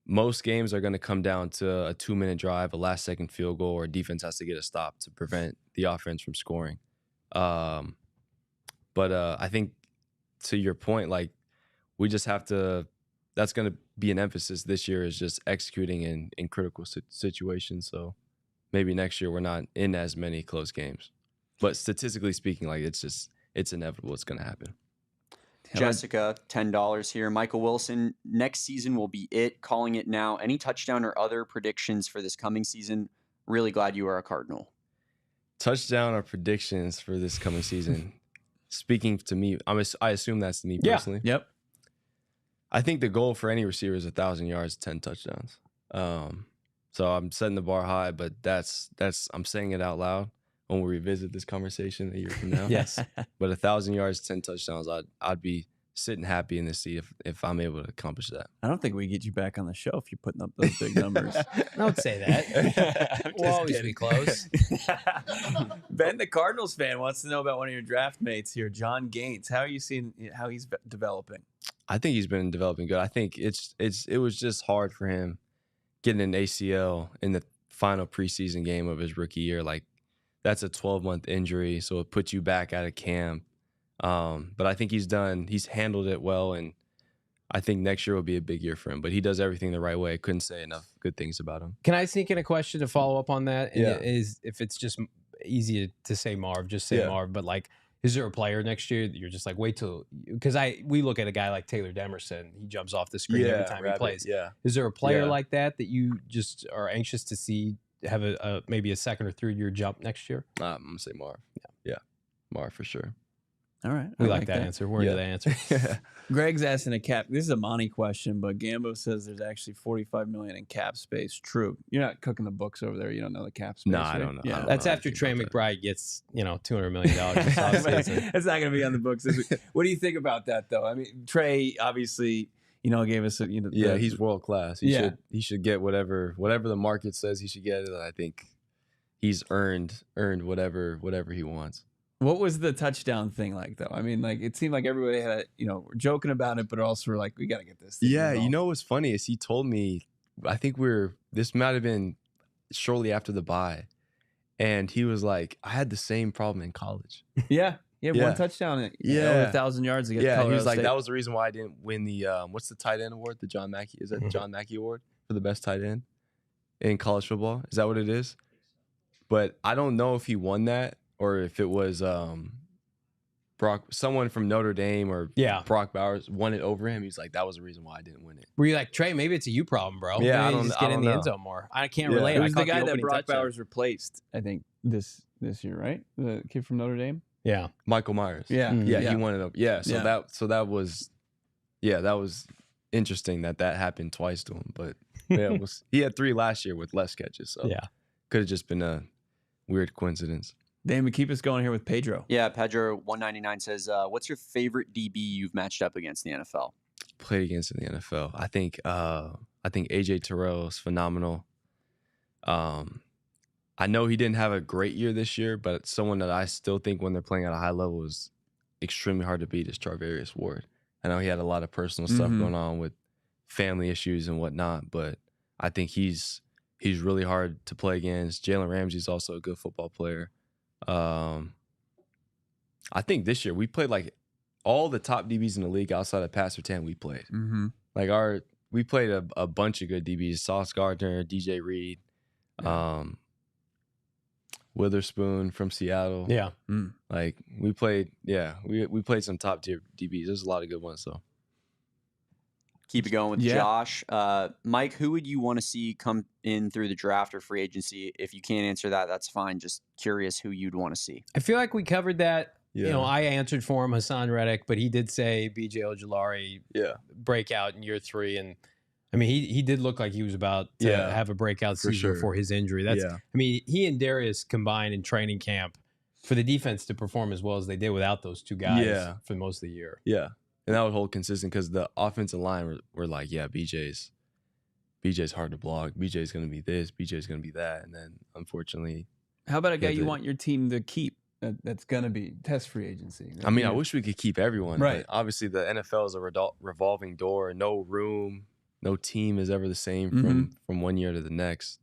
most games are going to come down to a 2-minute drive, a last-second field goal, or defense has to get a stop to prevent the offense from scoring. But I think to your point, like we just have to. That's going to be an emphasis this year is just executing in critical situations. So maybe next year we're not in as many close games. But statistically speaking, like it's inevitable. It's going to happen. Jessica, $10 here. Michael Wilson, next season will be it. Calling it now. Any touchdown or other predictions for this coming season? Really glad you are a Cardinal. Touchdown or predictions for this coming season? Speaking to me, I assume that's to me personally. Yeah. Yep. I think the goal for any receiver is 1,000 yards, 10 touchdowns. So I'm setting the bar high, but that's I'm saying it out loud when we revisit this conversation a year from now. Yes. But 1,000 yards, 10 touchdowns, I'd be sitting happy in the seat if I'm able to accomplish that. I don't think we get you back on the show if you're putting up those big numbers. Don't say that. We'll always be close. Ben, the Cardinals fan, wants to know about one of your draft mates here, John Gaines. How are you seeing how he's developing? I think he's been developing good. I think it was just hard for him getting an ACL in the final preseason game of his rookie year. Like that's a 12-month injury, so it puts you back out of camp. But I think he's handled it well, and I think next year will be a big year for him. But he does everything the right way. I couldn't say enough good things about him. Can I sneak in a question to follow up on that? And Yeah. it is, if it's just easy to say Marv, just say Marv. But like, is there a player next year that you're just like, wait till, because we look at a guy like Taylor Demerson, he jumps off the screen every time he plays. Yeah. Is there a player like that you just are anxious to see have a maybe a second or third year jump next year? I'm gonna say Marv. Yeah. Marv for sure. All right. We like that answer. We're into that answer. Greg's asking a cap. This is a money question, but Gambo says there's actually $45 million in cap space. True. You're not cooking the books over there. You don't know the cap space. No, right? I don't know. Yeah. I don't That's know after anything Trey about McBride gets, $200 million this offseason. That's not going to be on the books this week. What do you think about that, though? I mean, Trey obviously, gave us, he's world class. He should get whatever the market says he should get. I think he's earned whatever he wants. What was the touchdown thing like, though? I mean, like, it seemed like everybody had, we're joking about it, but also we're like, we got to get this thing involved. What's funny is he told me, I think this might have been shortly after the bye, and he was like, I had the same problem in college. Yeah. One touchdown. Over 1,000 yards against Colorado he was like, State. that was the reason why I didn't win the, what's the tight end award? The John Mackey, is that the John Mackey award for the best tight end in college football? Is that what it is? But I don't know if he won that, or if it was someone from Notre Dame or Brock Bowers won it over him. He's like, that was the reason why I didn't win it. Were you like, Trey, maybe it's a you problem, bro? Yeah, maybe just get in the end zone more. I can't relate. It was I the guy that Brock touchdown. Bowers replaced, I think, this year, right? The kid from Notre Dame? Yeah. Michael Myers. Yeah. He won it up. Yeah. So that was interesting that happened twice to him. But he had 3 last year with less catches. So could have just been a weird coincidence. Damon, keep us going here with Pedro. Yeah, Pedro 199 says, what's your favorite DB you've matched up against in the NFL? Played against in the NFL. I think AJ Terrell is phenomenal. I know he didn't have a great year this year, but someone that I still think when they're playing at a high level is extremely hard to beat is Charvarius Ward. I know he had a lot of personal stuff going on with family issues and whatnot, but I think he's really hard to play against. Jalen Ramsey's also a good football player. I think this year we played like all the top DBs in the league outside of Pat Surtain. We played we played a bunch of good DBs: Sauce Gardner, DJ Reed, Witherspoon from Seattle. Yeah, like we played. Yeah, we played some top tier DBs. There's a lot of good ones though. Keep it going with Josh. Mike, who would you want to see come in through the draft or free agency? If you can't answer that, that's fine. Just curious who you'd want to see. I feel like we covered that. Yeah. I answered for him, Hassan Reddick, but he did say B.J. Ojulari breakout in year 3. And, I mean, he did look like he was about to have a breakout season before his injury. I mean, he and Darius combined in training camp for the defense to perform as well as they did without those two guys for most of the year. Yeah. And that would hold consistent because the offensive line were like, BJ's hard to block. BJ's going to be this. BJ's going to be that. And then, unfortunately. How about a guy you want your team to keep that's going to be test free agency? I mean, I wish we could keep everyone. Right. But obviously, the NFL is a revolving door. No room. No team is ever the same from one year to the next.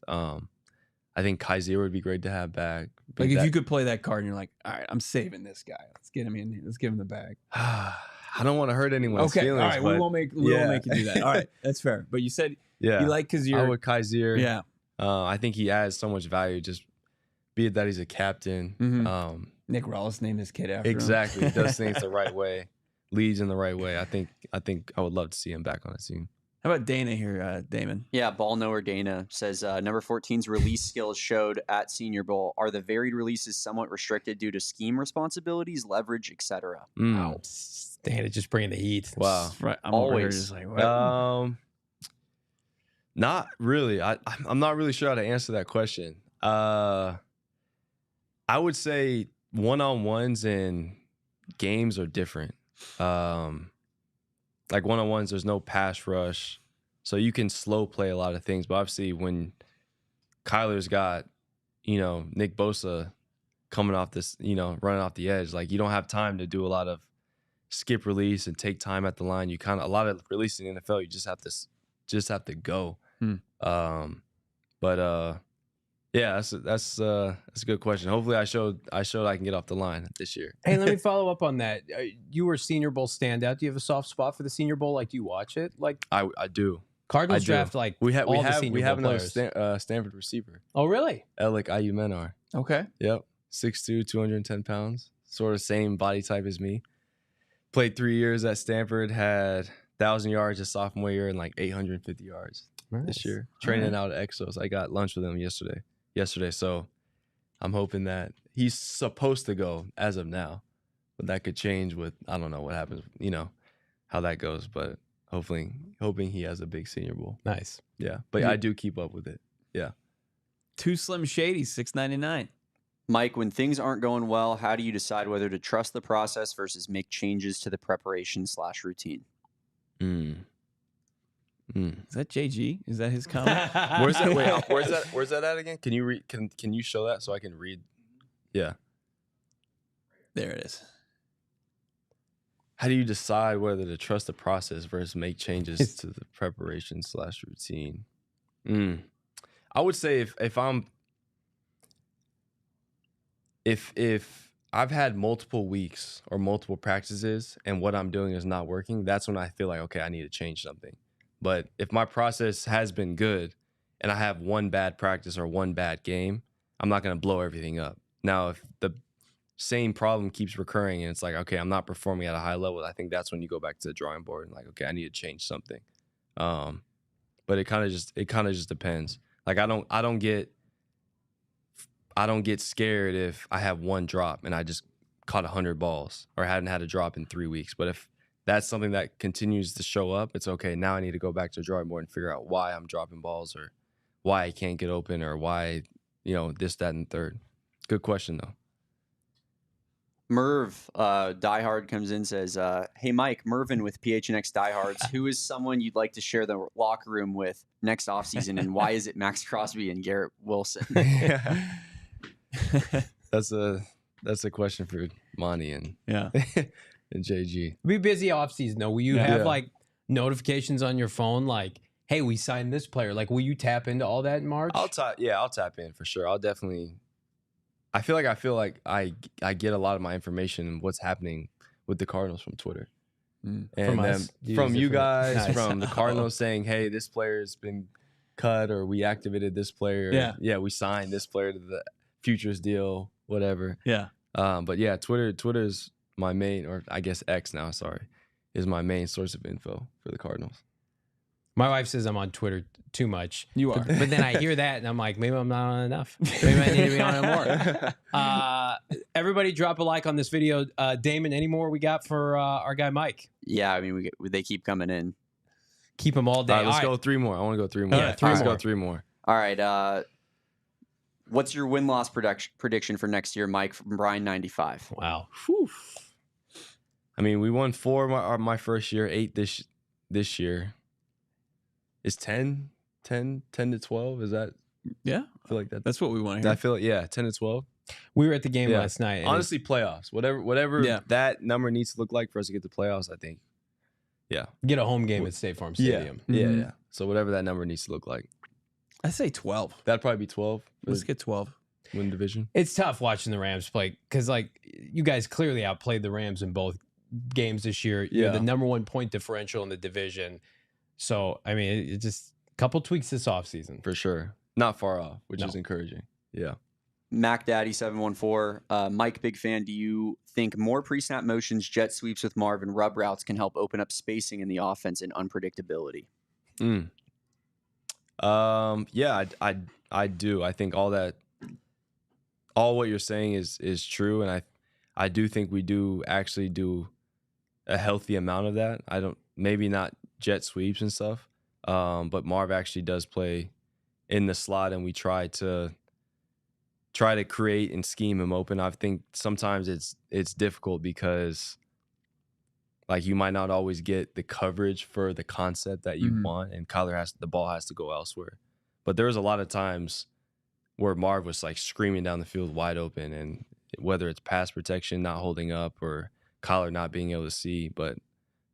I think Kaiser would be great to have back. Like if you could play that card and you're like, all right, I'm saving this guy. Let's get him in here. Let's give him the bag. I don't want to hurt anyone's feelings. All right, we won't make you do that. All right, that's fair. But you said you like Kaiser. I would Kaiser. Yeah. I think he adds so much value. Just be it that he's a captain. Mm-hmm. Nick Rawls named his kid after him. Exactly. Does things the right way. Leads in the right way. I think I would love to see him back on the team. How about Dana here, Damon? Yeah, ball knower Dana says number 14's release skills showed at Senior Bowl. Are the varied releases somewhat restricted due to scheme responsibilities, leverage, etc.? Wow. Dana just bringing the heat. Wow. Right. I'm Always. Just like, what? Not really. I'm not really sure how to answer that question. I would say one-on-ones and games are different. Like one-on-ones, there's no pass rush. So you can slow play a lot of things. But obviously when Kyler's got, Nick Bosa coming off this, running off the edge, like you don't have time to do a lot of skip release and take time at the line. You a lot of releasing in the NFL, you just have to go. Yeah, that's a good question. Hopefully I showed I can get off the line this year. Hey, let me follow up on that. You were Senior Bowl standout. Do you have a soft spot for the Senior Bowl? Like, do you watch it? Like, I do. Cardinals draft like we have another Stanford receiver. Oh, really? Alec Ayumenar. Okay. Yep. 6'2", 210 pounds. Sort of same body type as me. Played 3 years at Stanford. Had 1,000 yards his sophomore year and like 850 yards this year. Training out at Exos. I got lunch with him yesterday. So I'm hoping that he's supposed to go as of now, but that could change with, I don't know what happens, how that goes, but hoping he has a big Senior Bowl. Nice. Yeah. But I do keep up with it. Yeah. Too Slim Shady, $6.99. Mike, when things aren't going well, how do you decide whether to trust the process versus make changes to the preparation/routine? Is that JG? Is that his comment? Where's that? Wait, where's that at again? Can you read? Can you show that so I can read? Yeah. There it is. How do you decide whether to trust the process versus make changes to the preparation/routine? I would say if I've had multiple weeks or multiple practices and what I'm doing is not working, that's when I feel like, okay, I need to change something. But if my process has been good and I have one bad practice or one bad game, I'm not going to blow everything up. Now, if the same problem keeps recurring and it's like, okay, I'm not performing at a high level, I think that's when you go back to the drawing board and like, okay, I need to change something. But it kind of just depends. Like I don't get scared if I have one drop and I just caught 100 balls or hadn't had a drop in 3 weeks. But if that's something that continues to show up, it's okay. Now I need to go back to the drawing board and figure out why I'm dropping balls or why I can't get open or why, this, that, and third. Good question, though. Merv, Diehard comes in and says, hey, Mike, Mervin with PHNX Diehards. Who is someone you'd like to share the locker room with next offseason, and why is it Max Crosby and Garrett Wilson? That's a question for Monty and and JG. Be busy offseason though. Will you have like notifications on your phone like, hey, we signed this player? Like, will you tap into all that in March? I'll tap in for sure. I'll definitely. I feel like I get a lot of my information and what's happening with the Cardinals from Twitter. And from you guys, nice. From the Cardinals saying, hey, this player's been cut or we activated this player. Yeah, we signed this player to the futures deal, whatever. Yeah. But yeah, Twitter's my main, or I guess X now, is my main source of info for the Cardinals. My wife says I'm on Twitter too much. You are. But then I hear that and I'm like, maybe I'm not on enough. Maybe I need to be on it more. Everybody drop a like on this video. Damon, any more we got for our guy Mike? Yeah, I mean, they keep coming in. Keep them all day. All right, let's go 3 more. I want to go 3 more. Yeah, let's go 3 more. All right. What's your win-loss prediction for next year, Mike, from Brian95? Wow. Whew. I mean, we won 4 my first year, 8 this year. Is 10 to 12? Is that? Yeah. I feel like that. That's what we want to hear. I feel like, 10 to 12. We were at the game last night. Honestly, playoffs. Whatever that number needs to look like for us to get to playoffs, I think. Yeah. Get a home game at State Farm Stadium. Yeah. So whatever that number needs to look like. I say 12. That'd probably be 12. Let's get 12. Win division. It's tough watching the Rams play because, like, you guys clearly outplayed the Rams in both games this year. You're the number 1 point differential in the division. So, I mean, it's just a couple tweaks this offseason. For sure. Not far off, which is encouraging. Yeah. Mac Daddy 714. Mike, big fan. Do you think more pre-snap motions, jet sweeps with Marv, and rub routes can help open up spacing in the offense and unpredictability? Yeah, I do. I think all what you're saying is true, and I do think we do actually do a healthy amount of that. Maybe not jet sweeps and stuff, but Marv actually does play in the slot, and we try to create and scheme him open. I think sometimes it's difficult because, like, you might not always get the coverage for the concept that you want, and the ball has to go elsewhere. But there was a lot of times where Marv was like screaming down the field wide open, and whether it's pass protection not holding up or Kyler not being able to see, but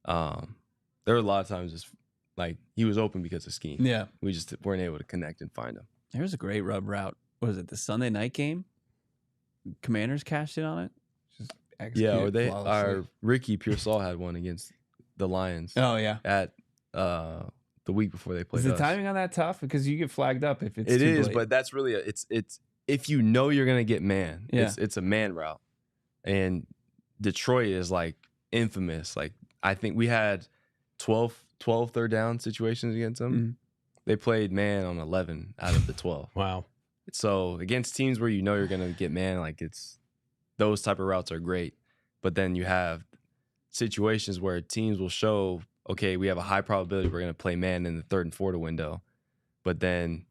there were a lot of times just like he was open because of scheme. Yeah. We just weren't able to connect and find him. There's a great rub route. What was it, the Sunday night game? Commanders cashed in on it? Just Ricky Pearsall had one against the Lions. Oh, yeah. At the week before they played Is the us. timing on that tough? Because you get flagged up if it's It too is, late. but that's really it's if you know you're gonna get man, it's a man route. And Detroit is like infamous. Like, I think we had 12 third down situations against them. Mm-hmm. They played man on 11 out of the 12. Wow. So against teams where you know you're gonna get man, like those type of routes are great. But then you have situations where teams will show, okay, we have a high probability we're gonna play man in the 3rd and 4th window, but then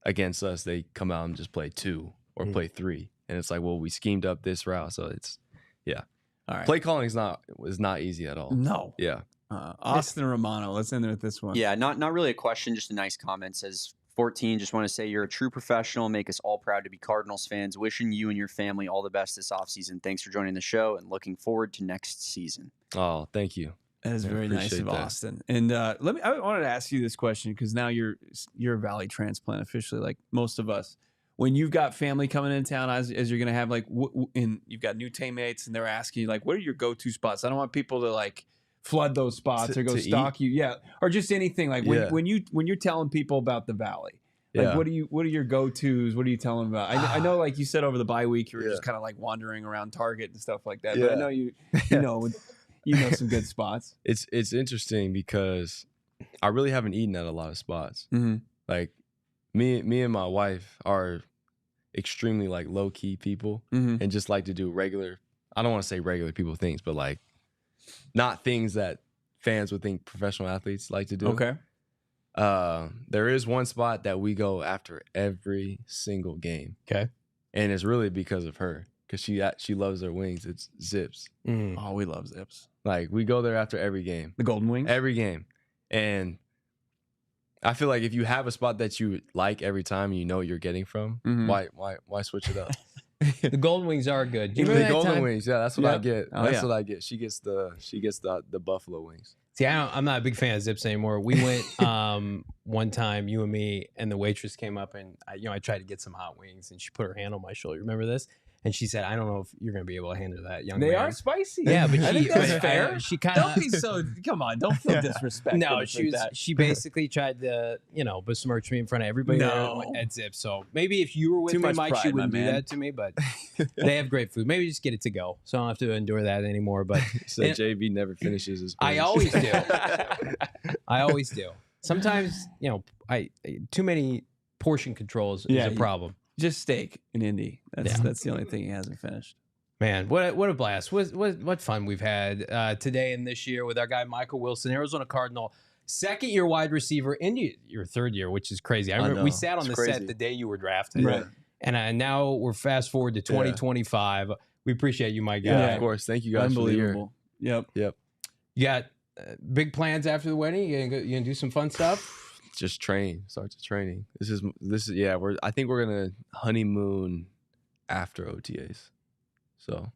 against us they come out and just play 2 or play 3, and it's like, well, we schemed up this route, so it's all right. Play calling is not easy at all. No. Yeah. Austin Romano, let's end with this one. Yeah, not really a question, just a nice comment. Says 14, just want to say you're a true professional. Make us all proud to be Cardinals fans. Wishing you and your family all the best this offseason. Thanks for joining the show and looking forward to next season. Oh, thank you. That is very nice of Austin. And I wanted to ask you this question because now you're a Valley transplant officially, like most of us. When you've got family coming in town, as you're going to have, like, and you've got new teammates, and they're asking you, like, what are your go-to spots? I don't want people to, like, flood those spots or go stalk you. Yeah. Or just anything. Like, when you're telling people about the Valley, like, what are your go-tos? What are you telling them about? I know, like you said, over the bye week, you were just kind of like wandering around Target and stuff like that. But I know you know some good spots. It's interesting because I really haven't eaten at a lot of spots. Mm-hmm. Like, me and my wife are extremely, like, low-key people, and just like to do regular, I don't want to say regular people things, but, like, not things that fans would think professional athletes like to do. Okay. There is one spot that we go after every single game. Okay. And it's really because of her, because she loves her wings. It's Zips. Oh, we love Zips. Like, we go there after every game. The Golden Wings? Every game. And I feel like if you have a spot that you like every time and you know what you're getting from, why switch it up? The Golden Wings are good. The Golden Wings, yeah, that's what I get. That's what I get. She gets the buffalo wings. See, I'm not a big fan of Zips anymore. We went one time, you and me, and the waitress came up, and I tried to get some hot wings, and she put her hand on my shoulder. Remember this? And she said, "I don't know if you're going to be able to handle that, young man." They are spicy. Yeah, but I think that's fair. She kind of don't be so. Come on, don't feel disrespectful. No, she basically tried to besmirch me in front of everybody at Zip. So maybe if you were with me, Mike, she wouldn't do that to me. But they have great food. Maybe just get it to go, so I don't have to endure that anymore. But so JV never finishes his. I always do. I always do. Sometimes too many portion controls is a problem. Just steak in Indy. That's the only thing he hasn't finished. Man, what a blast. What fun we've had today and this year with our guy Michael Wilson, Arizona Cardinal, 2nd-year wide receiver, into your 3rd year, which is crazy. I remember we sat on the set the day you were drafted. Right. And now we're fast forward to 2025. We appreciate you, my guy. Yeah, of course. Thank you guys for the year. Unbelievable. Yep. You got big plans after the wedding? You gonna do some fun stuff? Just start the training. This is I think we're gonna honeymoon after OTAs. So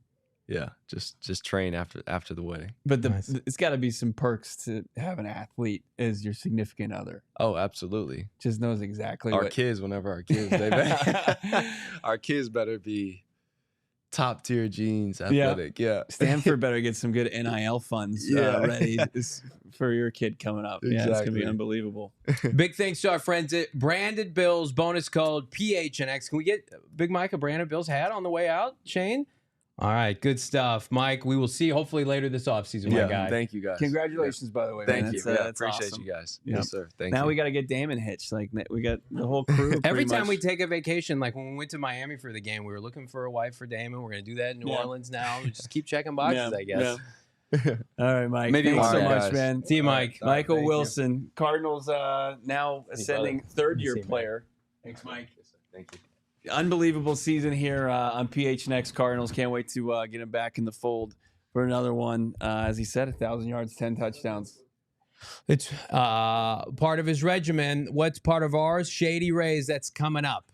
just train after the wedding. But it's got to be some perks to have an athlete as your significant other. Oh, absolutely. Just knows exactly our kids. Whenever our kids, our kids better be top tier genes, athletic. Yeah. Stanford better get some good NIL funds ready for your kid coming up. Exactly. Yeah, it's gonna be unbelievable. Big thanks to our friends at Branded Bills, bonus code PHNX. Can we get Big Mike a Branded Bills hat on the way out, Shane? All right, good stuff. Mike, we will see you hopefully later this offseason, my guy. Thank you, guys. Congratulations, by the way. Thank man. you. That's appreciate awesome. you guys. Yeah. Yes, sir. Thank you. Now we got to get Damon hitched. Like we got the whole crew. Every time we take a vacation, like when we went to Miami for the game, we were looking for a wife for Damon. We're going to do that in New Orleans now. We just keep checking boxes, I guess. Yeah. All right, Mike. Maybe Thanks so one. much, Guys. man. See you, Mike. Michael Thank Wilson, Cardinals now ascending third-year See you, man. player. Thanks, Mike. Thank you. Unbelievable season here on PHNX Cardinals. Can't wait to get him back in the fold for another one. As he said, 1,000 yards, 10 touchdowns. It's part of his regimen. What's part of ours? Shady Rays. That's coming up.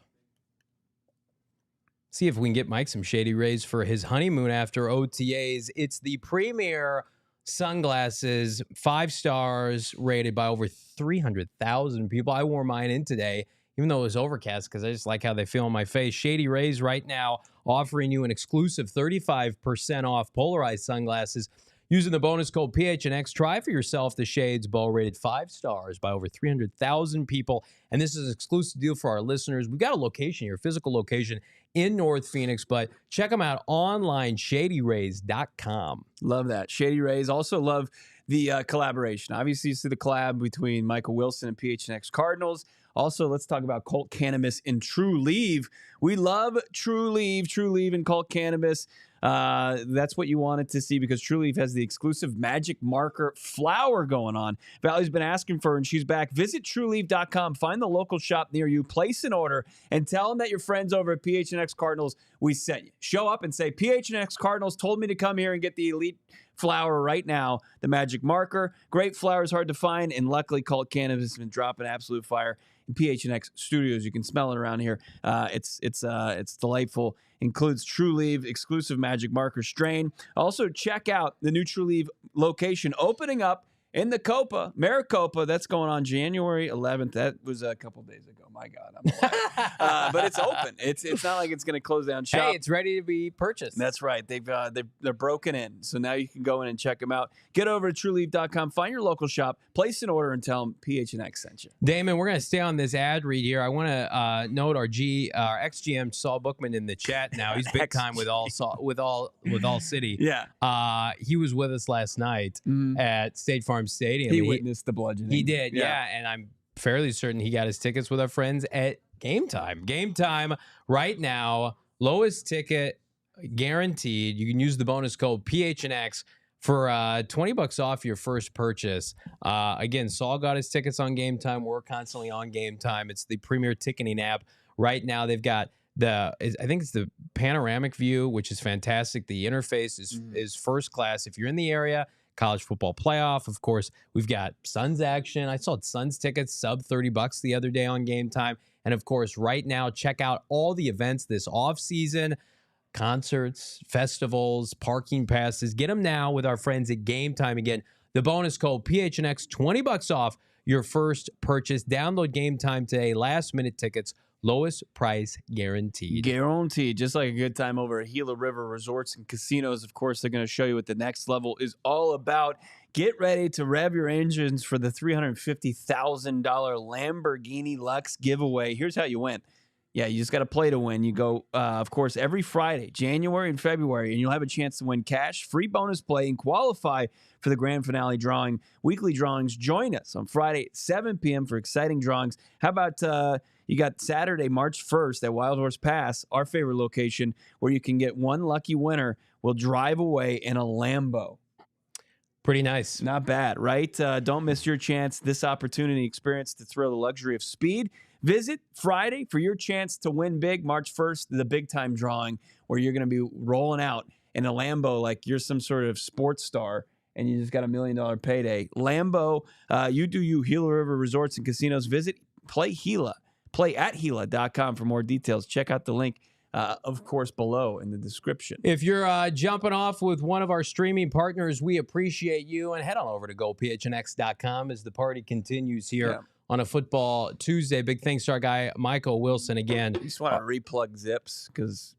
See if we can get Mike some Shady Rays for his honeymoon after OTAs. It's the premier sunglasses, 5 stars, rated by over 300,000 people. I wore mine in today, even though it was overcast, because I just like how they feel on my face. Shady Rays right now offering you an exclusive 35% off polarized sunglasses using the bonus code PHNX. Try for yourself the Shades Bow, rated 5 stars by over 300,000 people. And this is an exclusive deal for our listeners. We've got a location here, a physical location in North Phoenix, but check them out online, shadyrays.com. Love that. Shady Rays. Also love the collaboration. Obviously, you see the collab between Michael Wilson and PHNX Cardinals. Also, let's talk about Colt Cannabis and True Leave. We love True Leave and Colt Cannabis. That's what you wanted to see because True Leave has the exclusive magic marker flower going on. Valley's been asking for her, and she's back. Visit TrueLeave.com. Find the local shop near you. Place an order, and tell them that your friends over at PHNX Cardinals, we sent you. Show up and say, PHNX Cardinals told me to come here and get the elite flower right now, the magic marker. Great flower is hard to find, and luckily Colt Cannabis has been dropping absolute fire in PHNX studios. You can smell it around here. It's delightful. Includes True Leave, exclusive magic marker strain. Also, check out the new True Leave location opening up in the Copa, Maricopa. That's going on January 11th. That was a couple days ago. My God, I'm alive. But it's open. It's not like it's going to close down shop. Hey, it's ready to be purchased. That's right. They're broken in. So now you can go in and check them out. Get over to TrueLeave.com. Find your local shop. Place an order and tell them PHNX sent you. Damon, we're going to stay on this ad read here. I want to note our ex-GM Saul Bookman in the chat now. He's big time with ALLCITY. Yeah. He was with us last night at State Farm Stadium. He witnessed the bludgeoning. He did, yeah. And I'm fairly certain he got his tickets with our friends at Game Time. Game Time right now, lowest ticket guaranteed. You can use the bonus code PHNX for $20 off your first purchase. Again, Saul got his tickets on Game Time. We're constantly on Game Time. It's the premier ticketing app. Right now, they've got I think it's the panoramic view, which is fantastic. The interface is first class. If you're in the area, college football playoff, of course, we've got Suns action. I saw Suns tickets sub $30 the other day on Game Time. And of course, right now, check out all the events this offseason. Concerts, festivals, parking passes. Get them now with our friends at Game Time. Again, the bonus code PHNX, $20 off your first purchase. Download Game Time today. Last minute tickets, lowest price guaranteed. Guaranteed. Just like a good time over at Gila River Resorts and Casinos. Of course, they're going to show you what the next level is all about. Get ready to rev your engines for the $350,000 Lamborghini Lux giveaway. Here's how you win. Yeah, you just got to play to win. You go, of course, every Friday, January and February, and you'll have a chance to win cash, free bonus play, and qualify for the grand finale drawing. Weekly drawings. Join us on Friday at 7 p.m. for exciting drawings. How about you got Saturday, March 1st at Wild Horse Pass, our favorite location, where you can get one lucky winner will drive away in a Lambo. Pretty nice. Not bad, right? Don't miss your chance. This opportunity, experience the thrill, the luxury of speed. Visit Friday for your chance to win big. March 1st, the big time drawing where you're going to be rolling out in a Lambo like you're some sort of sports star and you just got $1 million payday. Lambo, you do you. Gila River Resorts and Casinos. Visit Play at Gila.com for more details. Check out the link of course, below in the description. If you're jumping off with one of our streaming partners, we appreciate you. And head on over to gophnx.com as the party continues here on a Football Tuesday. Big thanks to our guy, Michael Wilson, again. You just want to replug Zips because,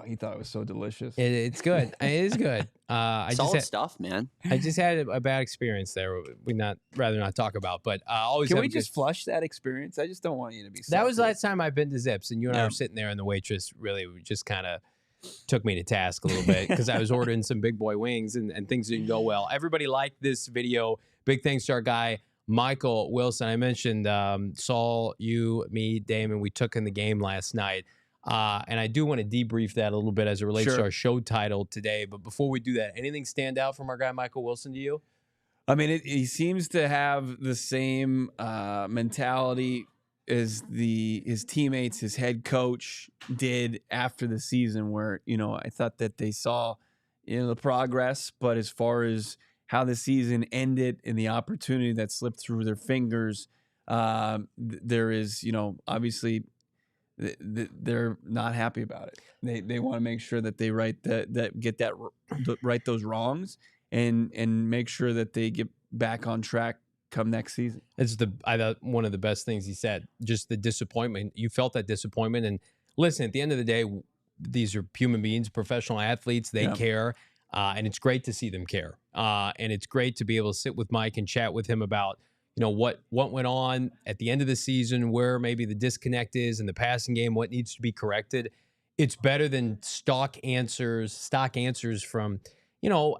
he thought it was so delicious. It's good. It is good. Solid stuff, man. I just had a bad experience there. We'd rather not talk about, but always. Can we just flush that experience? I just don't want you to be. That was the last time I've been to Zips, and you and I were sitting there, and the waitress really just kind of took me to task a little bit because I was ordering some big boy wings, and things didn't go well. Everybody liked this video. Big thanks to our guy Michael Wilson. I mentioned Saul, you, me, Damon. We took in the game last night. And I do want to debrief that a little bit as it relates to our show title today. But before we do that, anything stand out from our guy Michael Wilson to you? I mean, he seems to have the same mentality as his teammates, his head coach did after the season, where I thought that they saw the progress, but as far as how the season ended and the opportunity that slipped through their fingers, there is obviously. They're not happy about it. They want to make sure that they right those wrongs and make sure that they get back on track come next season. It's I thought one of the best things he said. Just the disappointment. You felt that disappointment, and listen. At the end of the day, these are human beings, professional athletes. They care, and it's great to see them care. And it's great to be able to sit with Mike and chat with him about. What went on at the end of the season, where maybe the disconnect is in the passing game, what needs to be corrected. It's better than stock answers from,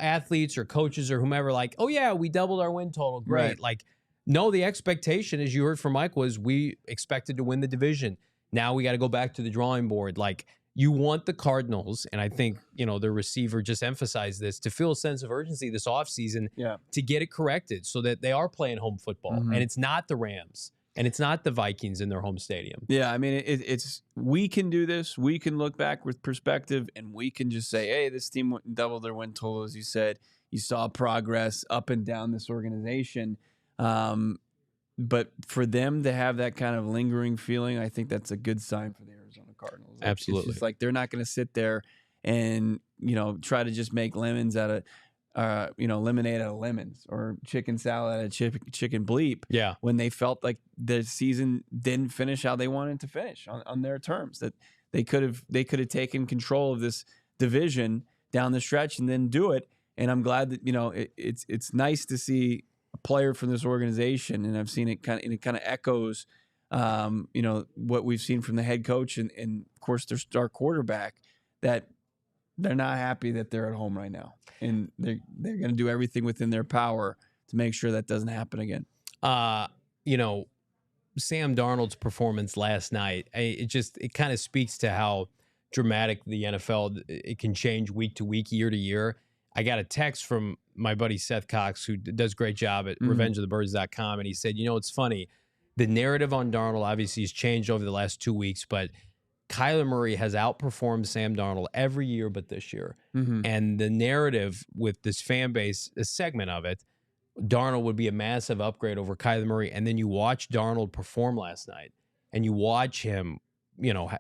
athletes or coaches or whomever, like, oh yeah, we doubled our win total. Great. Right. Like, no, the expectation, as you heard from Mike, was we expected to win the division. Now we got to go back to the drawing board. Like, you want the Cardinals, and I think, the receiver just emphasized this, to feel a sense of urgency this offseason to get it corrected so that they are playing home football. Mm-hmm. And it's not the Rams, and it's not the Vikings in their home stadium. Yeah, I mean, it's we can do this. We can look back with perspective, and we can just say, hey, this team doubled their win total, as you said. You saw progress up and down this organization. But for them to have that kind of lingering feeling, I think that's a good sign for the Arizona Cardinals. Absolutely. It's just like they're not going to sit there and, try to just make lemons out of, lemonade out of lemons or chicken salad out of chicken bleep. Yeah. When they felt like the season didn't finish how they wanted to finish on their terms, that they could have taken control of this division down the stretch and then do it. And I'm glad that, it's nice to see a player from this organization, and I've seen it kind of echoes, what we've seen from the head coach and of course their star quarterback, that they're not happy that they're at home right now, and they're going to do everything within their power to make sure that doesn't happen again. Sam Darnold's performance last night, it kind of speaks to how dramatic the NFL, it can change week to week, year to year. I got a text from my buddy Seth Cox, who does a great job at revengeofthebirds.com, and he said, it's funny. The narrative on Darnold obviously has changed over the last 2 weeks, but Kyler Murray has outperformed Sam Darnold every year but this year. Mm-hmm. And the narrative with this fan base, a segment of it, Darnold would be a massive upgrade over Kyler Murray. And then you watch Darnold perform last night, and you watch him,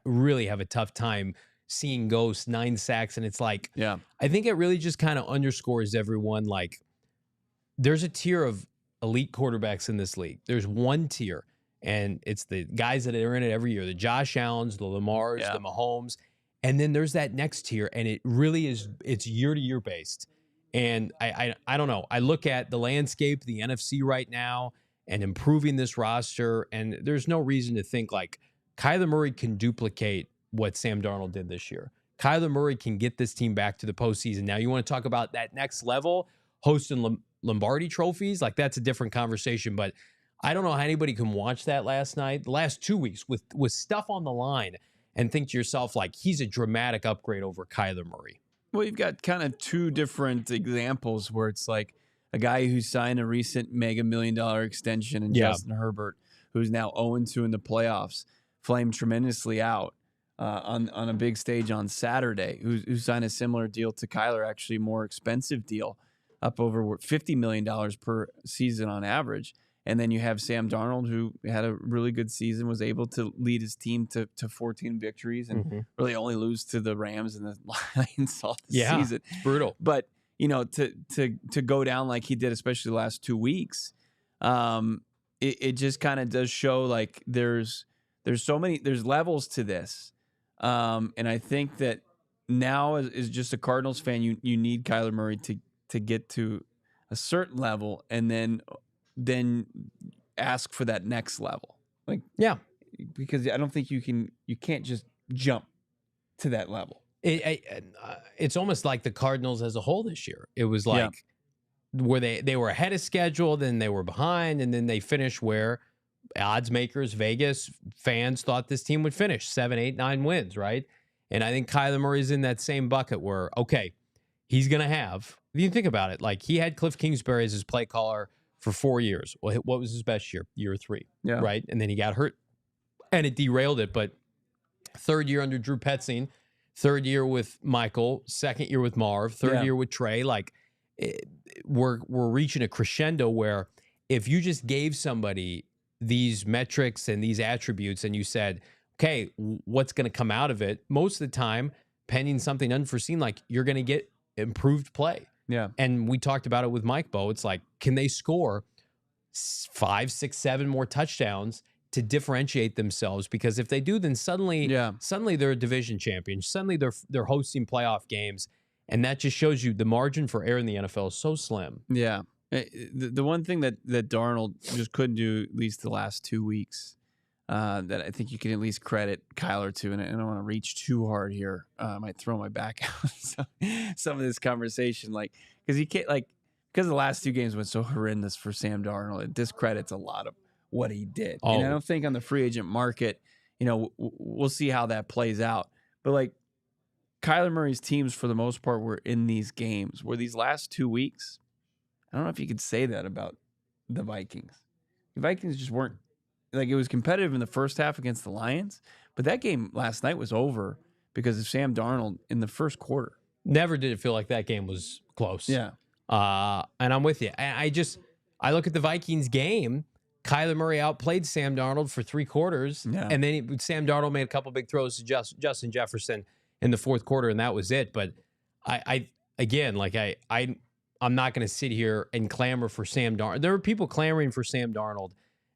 really have a tough time seeing ghosts, 9 sacks. And it's like, I think it really just kind of underscores everyone. Like, there's a tier of elite quarterbacks in this league. There's one tier, and it's the guys that are in it every year, the Josh Allens, the Lamars, the Mahomes. And then there's that next tier, and it really is, it's year to year based. And I don't know. I look at the landscape, the NFC right now, and improving this roster, and there's no reason to think like Kyler Murray can duplicate what Sam Darnold did this year. Kyler Murray can get this team back to the postseason. Now, you want to talk about that next level, hosting Lombardi trophies? Like, that's a different conversation, but I don't know how anybody can watch that last night, the last 2 weeks with stuff on the line, and think to yourself, like, he's a dramatic upgrade over Kyler Murray. Well, you've got kind of two different examples where it's like a guy who signed a recent mega $1 million extension, and Justin Herbert, who's now 0-2 in the playoffs, flamed tremendously out on a big stage on Saturday, who signed a similar deal to Kyler, actually more expensive deal, up over $50 million per season on average. And then you have Sam Darnold, who had a really good season, was able to lead his team to 14 victories and really only lose to the Rams and the Lions all the season. It's brutal. But, to go down like he did, especially the last 2 weeks, it just kind of does show like there's levels to this. And I think that now as just a Cardinals fan, you need Kyler Murray to get to a certain level and then ask for that next level. Because I don't think you can't just jump to that level. It's almost like the Cardinals as a whole this year. It was like where they were ahead of schedule, then they were behind, and then they finished where odds makers, Vegas fans thought this team would finish 7, 8, 9 wins, right? And I think Kyler Murray's in that same bucket where, okay, he's going to have, if you think about it, like he had Cliff Kingsbury as his play caller for 4 years. Well, what was his best year? Year 3, right? And then he got hurt and it derailed it. But third year under Drew Petzing, third year with Michael, second year with Marv, third year with Trey. Like we're reaching a crescendo where if you just gave somebody these metrics and these attributes and you said, okay, what's going to come out of it? Most of the time, pending something unforeseen, like you're going to get improved play. Yeah. And we talked about it with Mike Bo. It's like, can they score 5, 6, 7 more touchdowns to differentiate themselves? Because if they do, then suddenly they're a division champion. Suddenly they're hosting playoff games. And that just shows you the margin for error in the NFL is so slim. Yeah. The one thing that Darnold just couldn't do, at least the last 2 weeks, that I think you can at least credit Kyler to, and I don't want to reach too hard here. I might throw my back out some of this conversation, because you can't, because the last 2 games went so horrendous for Sam Darnold, it discredits a lot of what he did. And I don't think on the free agent market, we'll see how that plays out. But Kyler Murray's teams, for the most part, were in these games. Where these last 2 weeks, I don't know if you could say that about the Vikings. The Vikings just weren't. It was competitive in the first half against the Lions, but that game last night was over because of Sam Darnold in the first quarter. Never did it feel like that game was close. Yeah. And I'm with you. I look at the Vikings game. Kyler Murray outplayed Sam Darnold for 3 quarters, and then Sam Darnold made a couple big throws to Justin Jefferson in the fourth quarter, and that was it. But I'm not going to sit here and clamor for Sam Darnold. There were people clamoring for Sam Darnold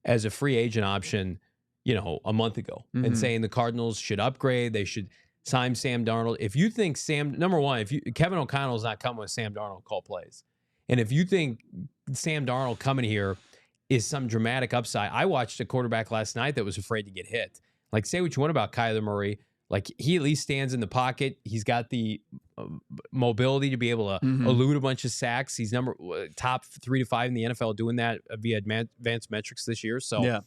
as a free agent option, a month ago, and saying the Cardinals should upgrade, they should sign Sam Darnold. If you think number one, Kevin O'Connell's not coming with Sam Darnold call plays, and if you think Sam Darnold coming here is some dramatic upside, I watched a quarterback last night that was afraid to get hit. Say what you want about Kyler Murray, he at least stands in the pocket. He's got the mobility to be able to elude a bunch of sacks. He's top 3 to 5 in the NFL doing that via advanced metrics this year. So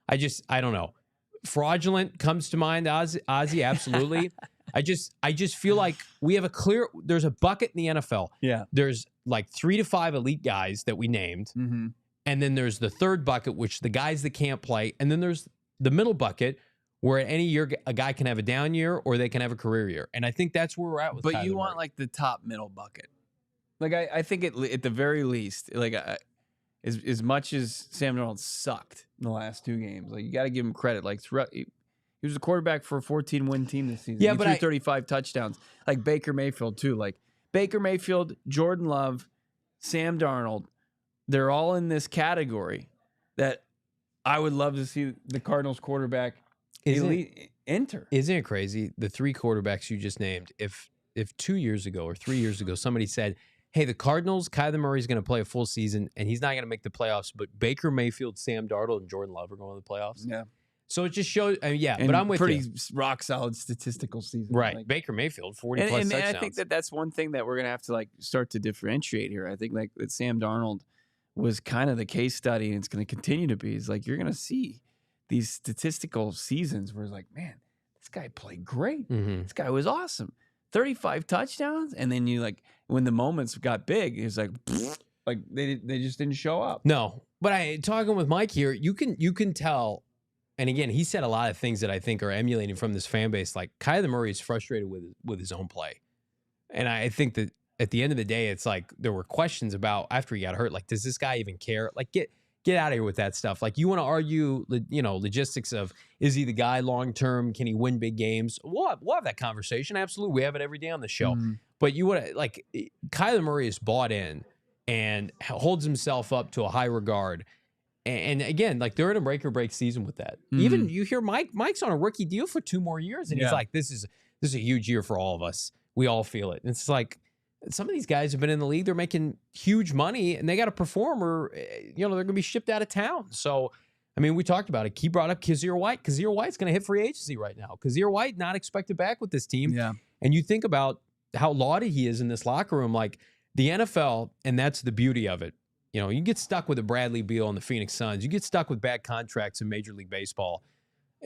I don't know. Fraudulent comes to mind, Ozzy, absolutely. I just feel like we have there's a bucket in the NFL. Yeah. There's 3 to 5 elite guys that we named. And then there's the third bucket, which the guys that can't play. And then there's the middle bucket, where any year a guy can have a down year or they can have a career year. And I think that's where we're at with Kyler you Murray. want the top middle bucket. I think at the very least, as much as Sam Darnold sucked in the last 2 games, you got to give him credit. He was a quarterback for a 14-win team this season. Yeah, he threw 35 touchdowns. Baker Mayfield too. Baker Mayfield, Jordan Love, Sam Darnold, they're all in this category that I would love to see the Cardinals quarterback enter. Isn't it crazy? The 3 quarterbacks you just named, if 2 years ago or 3 years ago, somebody said, hey, the Cardinals, Kyler Murray's going to play a full season and he's not going to make the playoffs, but Baker Mayfield, Sam Darnold, and Jordan Love are going to the playoffs. Yeah. So it just shows, but I'm with you. Pretty rock solid statistical season. Right. Baker Mayfield, 40 plus touchdowns. And I think that's one thing that we're going to have to start to differentiate here. I think that Sam Darnold was kind of the case study, and it's going to continue to be. Is you're going to see these statistical seasons where it's man, this guy played great. This guy was awesome. 35 touchdowns. And then when the moments got big, it's they just didn't show up. No, but talking with Mike here, you can tell. And again, he said a lot of things that I think are emulating from this fan base. Kyler Murray is frustrated with his own play. And I think that at the end of the day, it's there were questions about after he got hurt, does this guy even care? Get Get out of here with that stuff. Like, you want to argue, logistics of, is he the guy long term? Can he win big games? We'll have that conversation. Absolutely. We have it every day on the show. But you want to, like, Kyler Murray is bought in and holds himself up to a high regard. And again, like, they're in a break or break season with that. Even you hear Mike's on a rookie deal for 2 more years, and he's like, this is a huge year for all of us. We all feel it. And it's like, some of these guys have been in the league. They're making huge money, and they got to perform, or they're going to be shipped out of town. So, I mean, we talked about it. He brought up Kazir White. Kazir White's going to hit free agency right now. Kazir White not expected back with this team. Yeah. And you think about how lauded he is in this locker room, like the NFL, and that's the beauty of it. You get stuck with a Bradley Beal and the Phoenix Suns. You get stuck with bad contracts in Major League Baseball.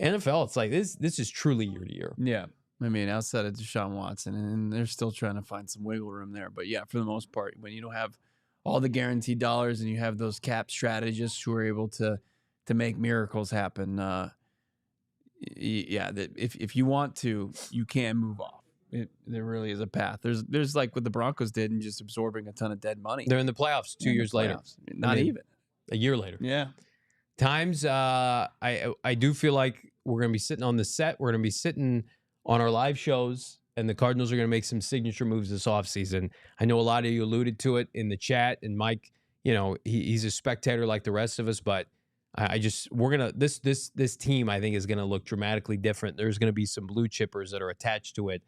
NFL, it's like this is truly year to year. Yeah. I mean, outside of Deshaun Watson, and they're still trying to find some wiggle room there. But yeah, for the most part, when you don't have all the guaranteed dollars and you have those cap strategists who are able to make miracles happen, if you want to, you can move off. There really is a path. There's like what the Broncos did and just absorbing a ton of dead money. They're in the playoffs 2 years later. Not even a year later. Yeah. Times I do feel like we're going to be sitting on the set. We're going to be sitting on our live shows, and the Cardinals are going to make some signature moves this offseason. I know a lot of you alluded to it in the chat, and Mike, he's a spectator like the rest of us, but this team, I think, is going to look dramatically different. There's going to be some blue chippers that are attached to it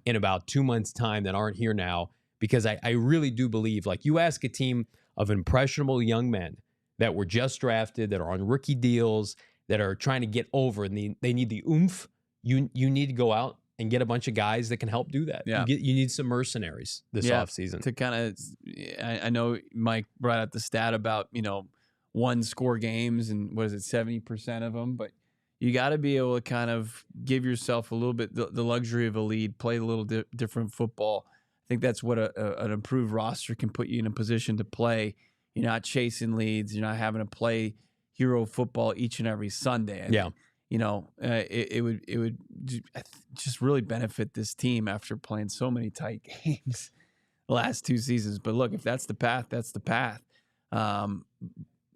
in about 2 months' time that aren't here now, because I really do believe, like, you ask a team of impressionable young men that were just drafted, that are on rookie deals, that are trying to get over, and they need the oomph. You need to go out and get a bunch of guys that can help do that. Yeah. You need some mercenaries this offseason. To kind of, I know Mike brought up the stat about, 1-score games, and what is it, 70% of them, but you got to be able to kind of give yourself a little bit the luxury of a lead, play a little different football. I think that's what an improved roster can put you in a position to play. You're not chasing leads. You're not having to play hero football each and every Sunday. It would just really benefit this team after playing so many tight games the last 2 seasons. But look, if that's the path, that's the path.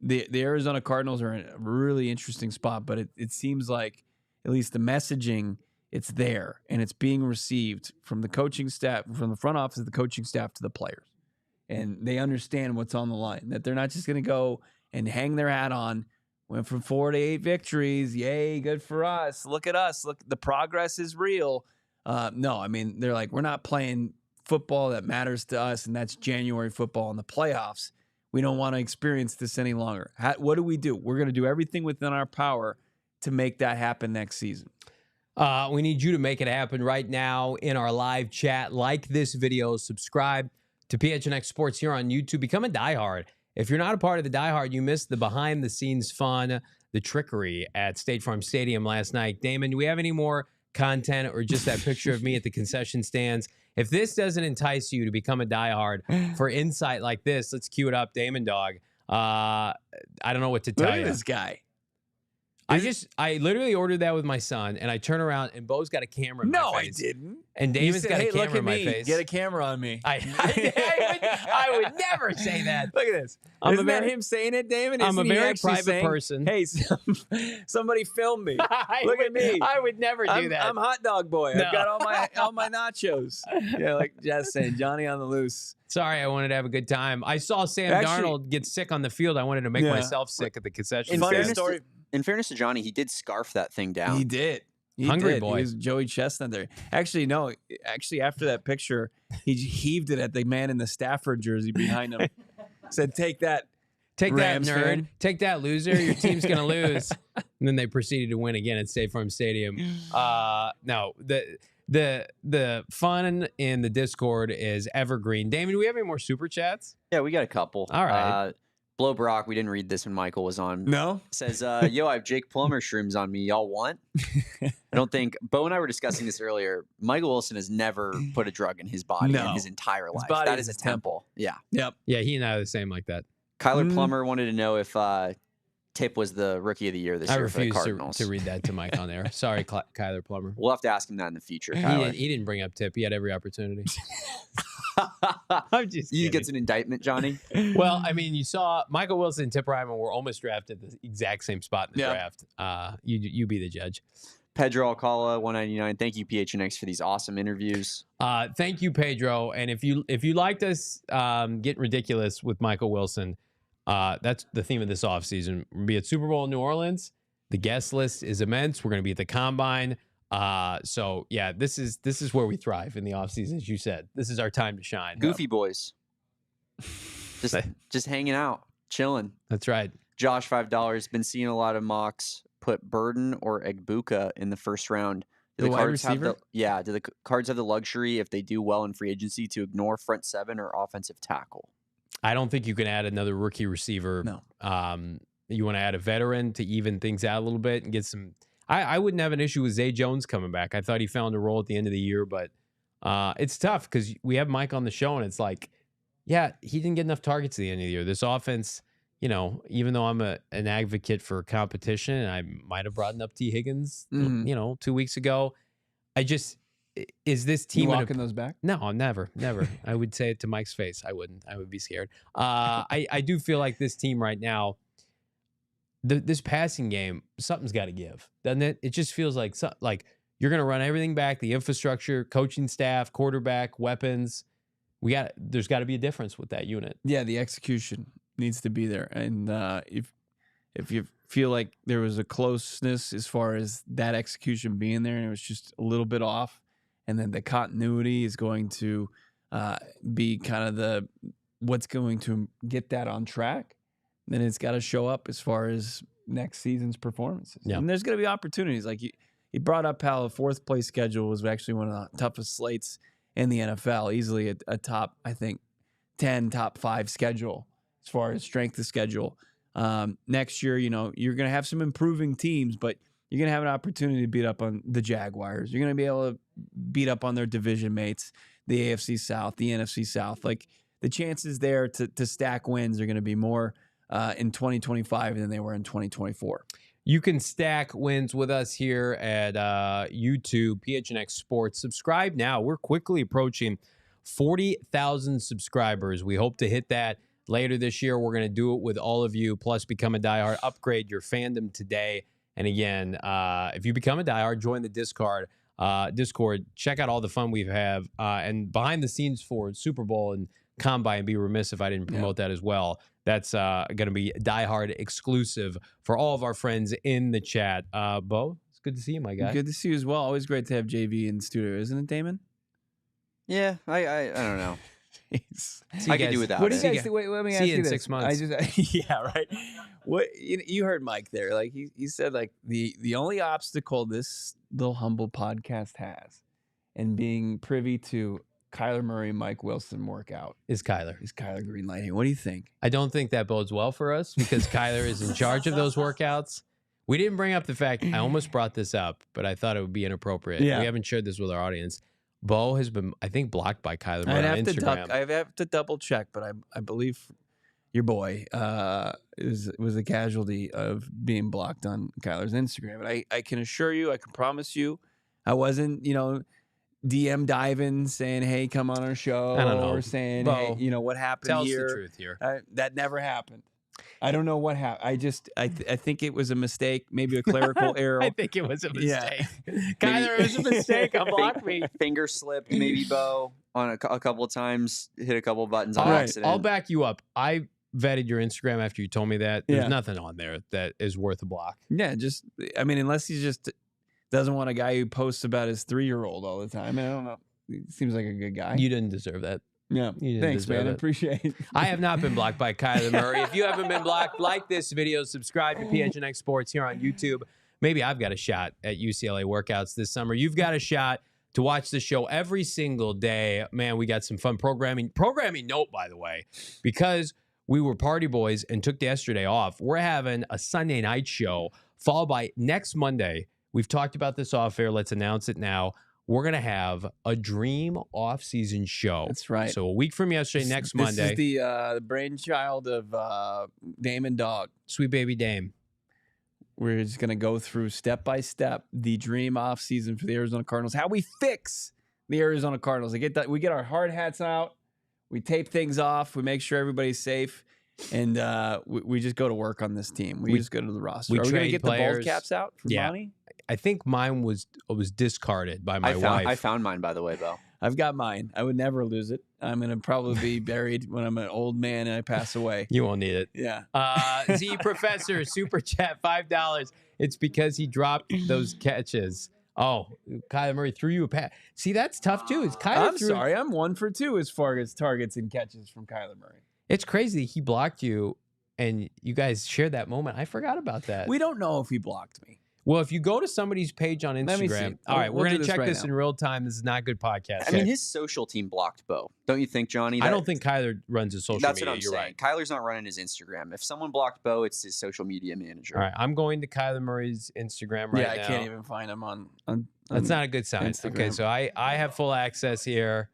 The Arizona Cardinals are in a really interesting spot, but it seems like at least the messaging, it's there, and it's being received from the coaching staff, from the front office, the coaching staff to the players. And they understand what's on the line, that they're not just going to go and hang their hat on. Went from 4 to 8 victories. Yay, good for us. Look at us. Look, the progress is real. No, I mean, they're like, we're not playing football that matters to us, and that's January football in the playoffs. We don't want to experience this any longer. What do? We're going to do everything within our power to make that happen next season. We need you to make it happen right now in our live chat. Like this video, subscribe to PHNX Sports here on YouTube. Become a diehard. If you're not a part of the diehard, you missed the behind-the-scenes fun, the trickery at State Farm Stadium last night. Damon, do we have any more content or just that picture of me at the concession stands? If this doesn't entice you to become a diehard for insight like this, let's cue it up, Damon Dawg. I don't know what to tell you. Look at this guy. I literally ordered that with my son, and I turn around, and Bo's got a camera in my face. No, I didn't. And Damon's got a camera look at in my me. face. Get a camera on me. I would never say that. Look at this. Isn't that him saying it, Damon? I'm a Isn't he very actually private saying, person. Hey, somebody film me. Look at me. I would never do that. I'm hot dog boy. No. I've got all my nachos. Yeah, like Jess saying, Johnny on the loose. Sorry, I wanted to have a good time. I saw Sam Darnold get sick on the field. I wanted to make myself sick at the concession stand. In fairness to Johnny, he did scarf that thing down. He did. Hungry boy. He was Joey Chestnut there. Actually, no. Actually, after that picture, he heaved it at the man in the Stafford jersey behind him. Said, "Take that, Rams that, nerd. fan. Take that, loser. Your team's gonna lose." And then they proceeded to win again at State Farm Stadium. No, the fun in the Discord is evergreen. Damon, do we have any more super chats? Yeah, we got a couple. All right. Blow Brack, we didn't read this when Michael was on. No? Says, yo, I have Jake Plummer shrooms on me. Y'all want? I don't think, Bo and I were discussing this earlier. Michael Wilson has never put a drug in his body in his entire life. Body that is a temple. Yeah. Yep. Yeah, he and I are the same like that. Kyler Plummer wanted to know if Tip was the rookie of the year this year for the Cardinals. to read that to Mike on there. Sorry, Kyler Plummer. We'll have to ask him that in the future. He didn't bring up Tip. He had every opportunity. I'm just kidding. You get an indictment, Johnny. Well, I mean, you saw Michael Wilson and Tip Ryman were almost drafted the exact same spot in the draft. You be the judge. Pedro Alcala, 199. Thank you, PHNX, for these awesome interviews. Thank you, Pedro. And if you liked us getting ridiculous with Michael Wilson, that's the theme of this offseason. We're going to be at Super Bowl in New Orleans. The guest list is immense. We're going to be at the Combine. So, yeah, this is where we thrive in the offseason, as you said. This is our time to shine. Goofy boys. Just hanging out, chilling. That's right. Josh, $5. Been seeing a lot of mocks put Burden or Egbuka in the first round. Do the Cards have do the Cards have the luxury, if they do well in free agency, to ignore front seven or offensive tackle? I don't think you can add another rookie receiver. No. You want to add a veteran to even things out a little bit and get some. I wouldn't have an issue with Zay Jones coming back. I thought he found a role at the end of the year, but it's tough because we have Mike on the show, and it's like, yeah, he didn't get enough targets at the end of the year. This offense, even though I'm an advocate for competition, and I might have brought up T. Higgins, 2 weeks ago, is this team walking those back? No, never. I would say it to Mike's face. I wouldn't. I would be scared. I do feel like this team right now, this passing game, something's got to give, doesn't it? It just feels like you're going to run everything back, the infrastructure, coaching staff, quarterback, weapons. There's got to be a difference with that unit. Yeah, the execution needs to be there. And if you feel like there was a closeness as far as that execution being there and it was just a little bit off, and then the continuity is going to be kind of what's going to get that on track, then it's got to show up as far as next season's performances. Yeah. And there's going to be opportunities. Like you brought up how the fourth place schedule was actually one of the toughest slates in the NFL, easily a top, I think, 10, top 5 schedule as far as strength of schedule. Next year, you're going to have some improving teams, but you're going to have an opportunity to beat up on the Jaguars. You're going to be able to beat up on their division mates, the AFC South, the NFC South. Like, the chances there to stack wins are going to be more in 2025 than they were in 2024. You can stack wins with us here at YouTube, PHNX Sports. Subscribe now. We're quickly approaching 40,000 subscribers. We hope to hit that later this year. We're going to do it with all of you, plus become a diehard. Upgrade your fandom today. And again, if you become a diehard, join the Discord. Check out all the fun we have. And behind the scenes for Super Bowl and Combine, be remiss if I didn't promote that as well. That's going to be diehard exclusive for all of our friends in the chat. Bo, it's good to see you, my guy. Good to see you as well. Always great to have JV in the studio, isn't it, Damon? Yeah, I don't know. I can do without what do it. you guys think? Wait, let me ask See you you in this. 6 months. Yeah, right. What you heard Mike there? Like he said, like the only obstacle this little humble podcast has, and being privy to Kyler Murray, Mike Wilson workout is Kyler greenlighting. What do you think? I don't think that bodes well for us because Kyler is in charge of those workouts. We didn't bring up the fact, I almost brought this up, but I thought it would be inappropriate. Yeah. We haven't shared this with our audience. Bo has been, I think, blocked by Kyler Murray on Instagram. I have to double check, but I believe your boy was a casualty of being blocked on Kyler's Instagram. But I can assure you, I can promise you, I wasn't, DM diving saying, hey, come on our show. I don't know. Or saying, Bo, hey, what happened tell here? Tell us the truth here. That never happened. I don't know what happened. I think it was a mistake, maybe a clerical error. I think it was a mistake. Yeah. Kyler, it was a mistake. Unblock me. Finger slipped, maybe, Bo, on a couple of times, hit a couple of buttons on accident. I'll back you up. I vetted your Instagram after you told me that. There's nothing on there that is worth a block. Yeah, unless he's just doesn't want a guy who posts about his 3-year-old all the time. I don't know. He seems like a good guy. You didn't deserve that. Yeah. Thanks, man. I appreciate it. I have not been blocked by Kyler Murray. If you haven't been blocked, like this video, subscribe to PHNX Sports here on YouTube. Maybe I've got a shot at UCLA workouts this summer. You've got a shot to watch the show every single day. Man, we got some fun programming. Programming note, by the way, because we were party boys and took yesterday off, we're having a Sunday night show followed by next Monday. We've talked about this off air. Let's announce it now. We're going to have a dream off-season show. That's right. So a week from yesterday, next Monday. This is the brainchild of Damon Dawg. Sweet baby Dame. We're just going to go through step by step the dream offseason for the Arizona Cardinals, how we fix the Arizona Cardinals. We get our hard hats out, we tape things off, we make sure everybody's safe, and we just go to work on this team. We just go to the roster. Are we going to get players. the bald caps out for Bonnie? I think mine was discarded by my wife. I found mine, by the way, Bo. I've got mine. I would never lose it. I'm going to probably be buried when I'm an old man and I pass away. You won't need it. Yeah. Z Professor, Super Chat, $5. It's because he dropped those catches. Oh, Kyler Murray threw you a pass. See, that's tough, too. I'm sorry. I'm 1 for 2 as far as targets and catches from Kyler Murray. It's crazy. He blocked you, and you guys shared that moment. I forgot about that. We don't know if he blocked me. Well, if you go to somebody's page on Instagram, let me see. All right, we're going to check right this now. in real time. This is not good podcast. I mean, his social team blocked Bo. Don't you think, Johnny? I don't think Kyler runs his social that's media. What I'm You're saying. right. Kyler's not running his Instagram. If someone blocked Bo, it's his social media manager. All right, I'm going to Kyler Murray's Instagram right now. Yeah, I can't even find him on That's not a good sign. Instagram. Okay, so I have full access here.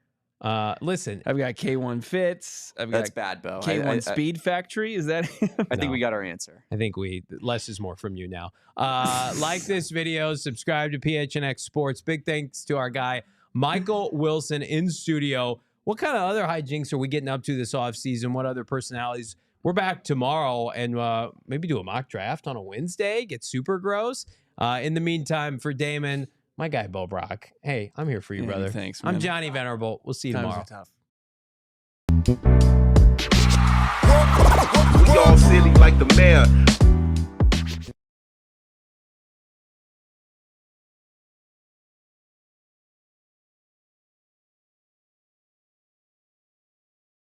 Listen, I've got K1 Fits. I've got That's bad, Bo. K1 Speed Factory. Is that him? I think No. we got our answer. I think less is more from you now. Like this video, subscribe to PHNX Sports. Big thanks to our guy, Michael Wilson in studio. What kind of other hijinks are we getting up to this offseason? What other personalities? We're back tomorrow and maybe do a mock draft on a Wednesday, get super gross. In the meantime, for Damon, my guy, Bo Brack. Hey, I'm here for you, brother. Thanks, man. I'm Johnny Venerable. We'll see you tomorrow. Times are tough. We all silly like the mayor.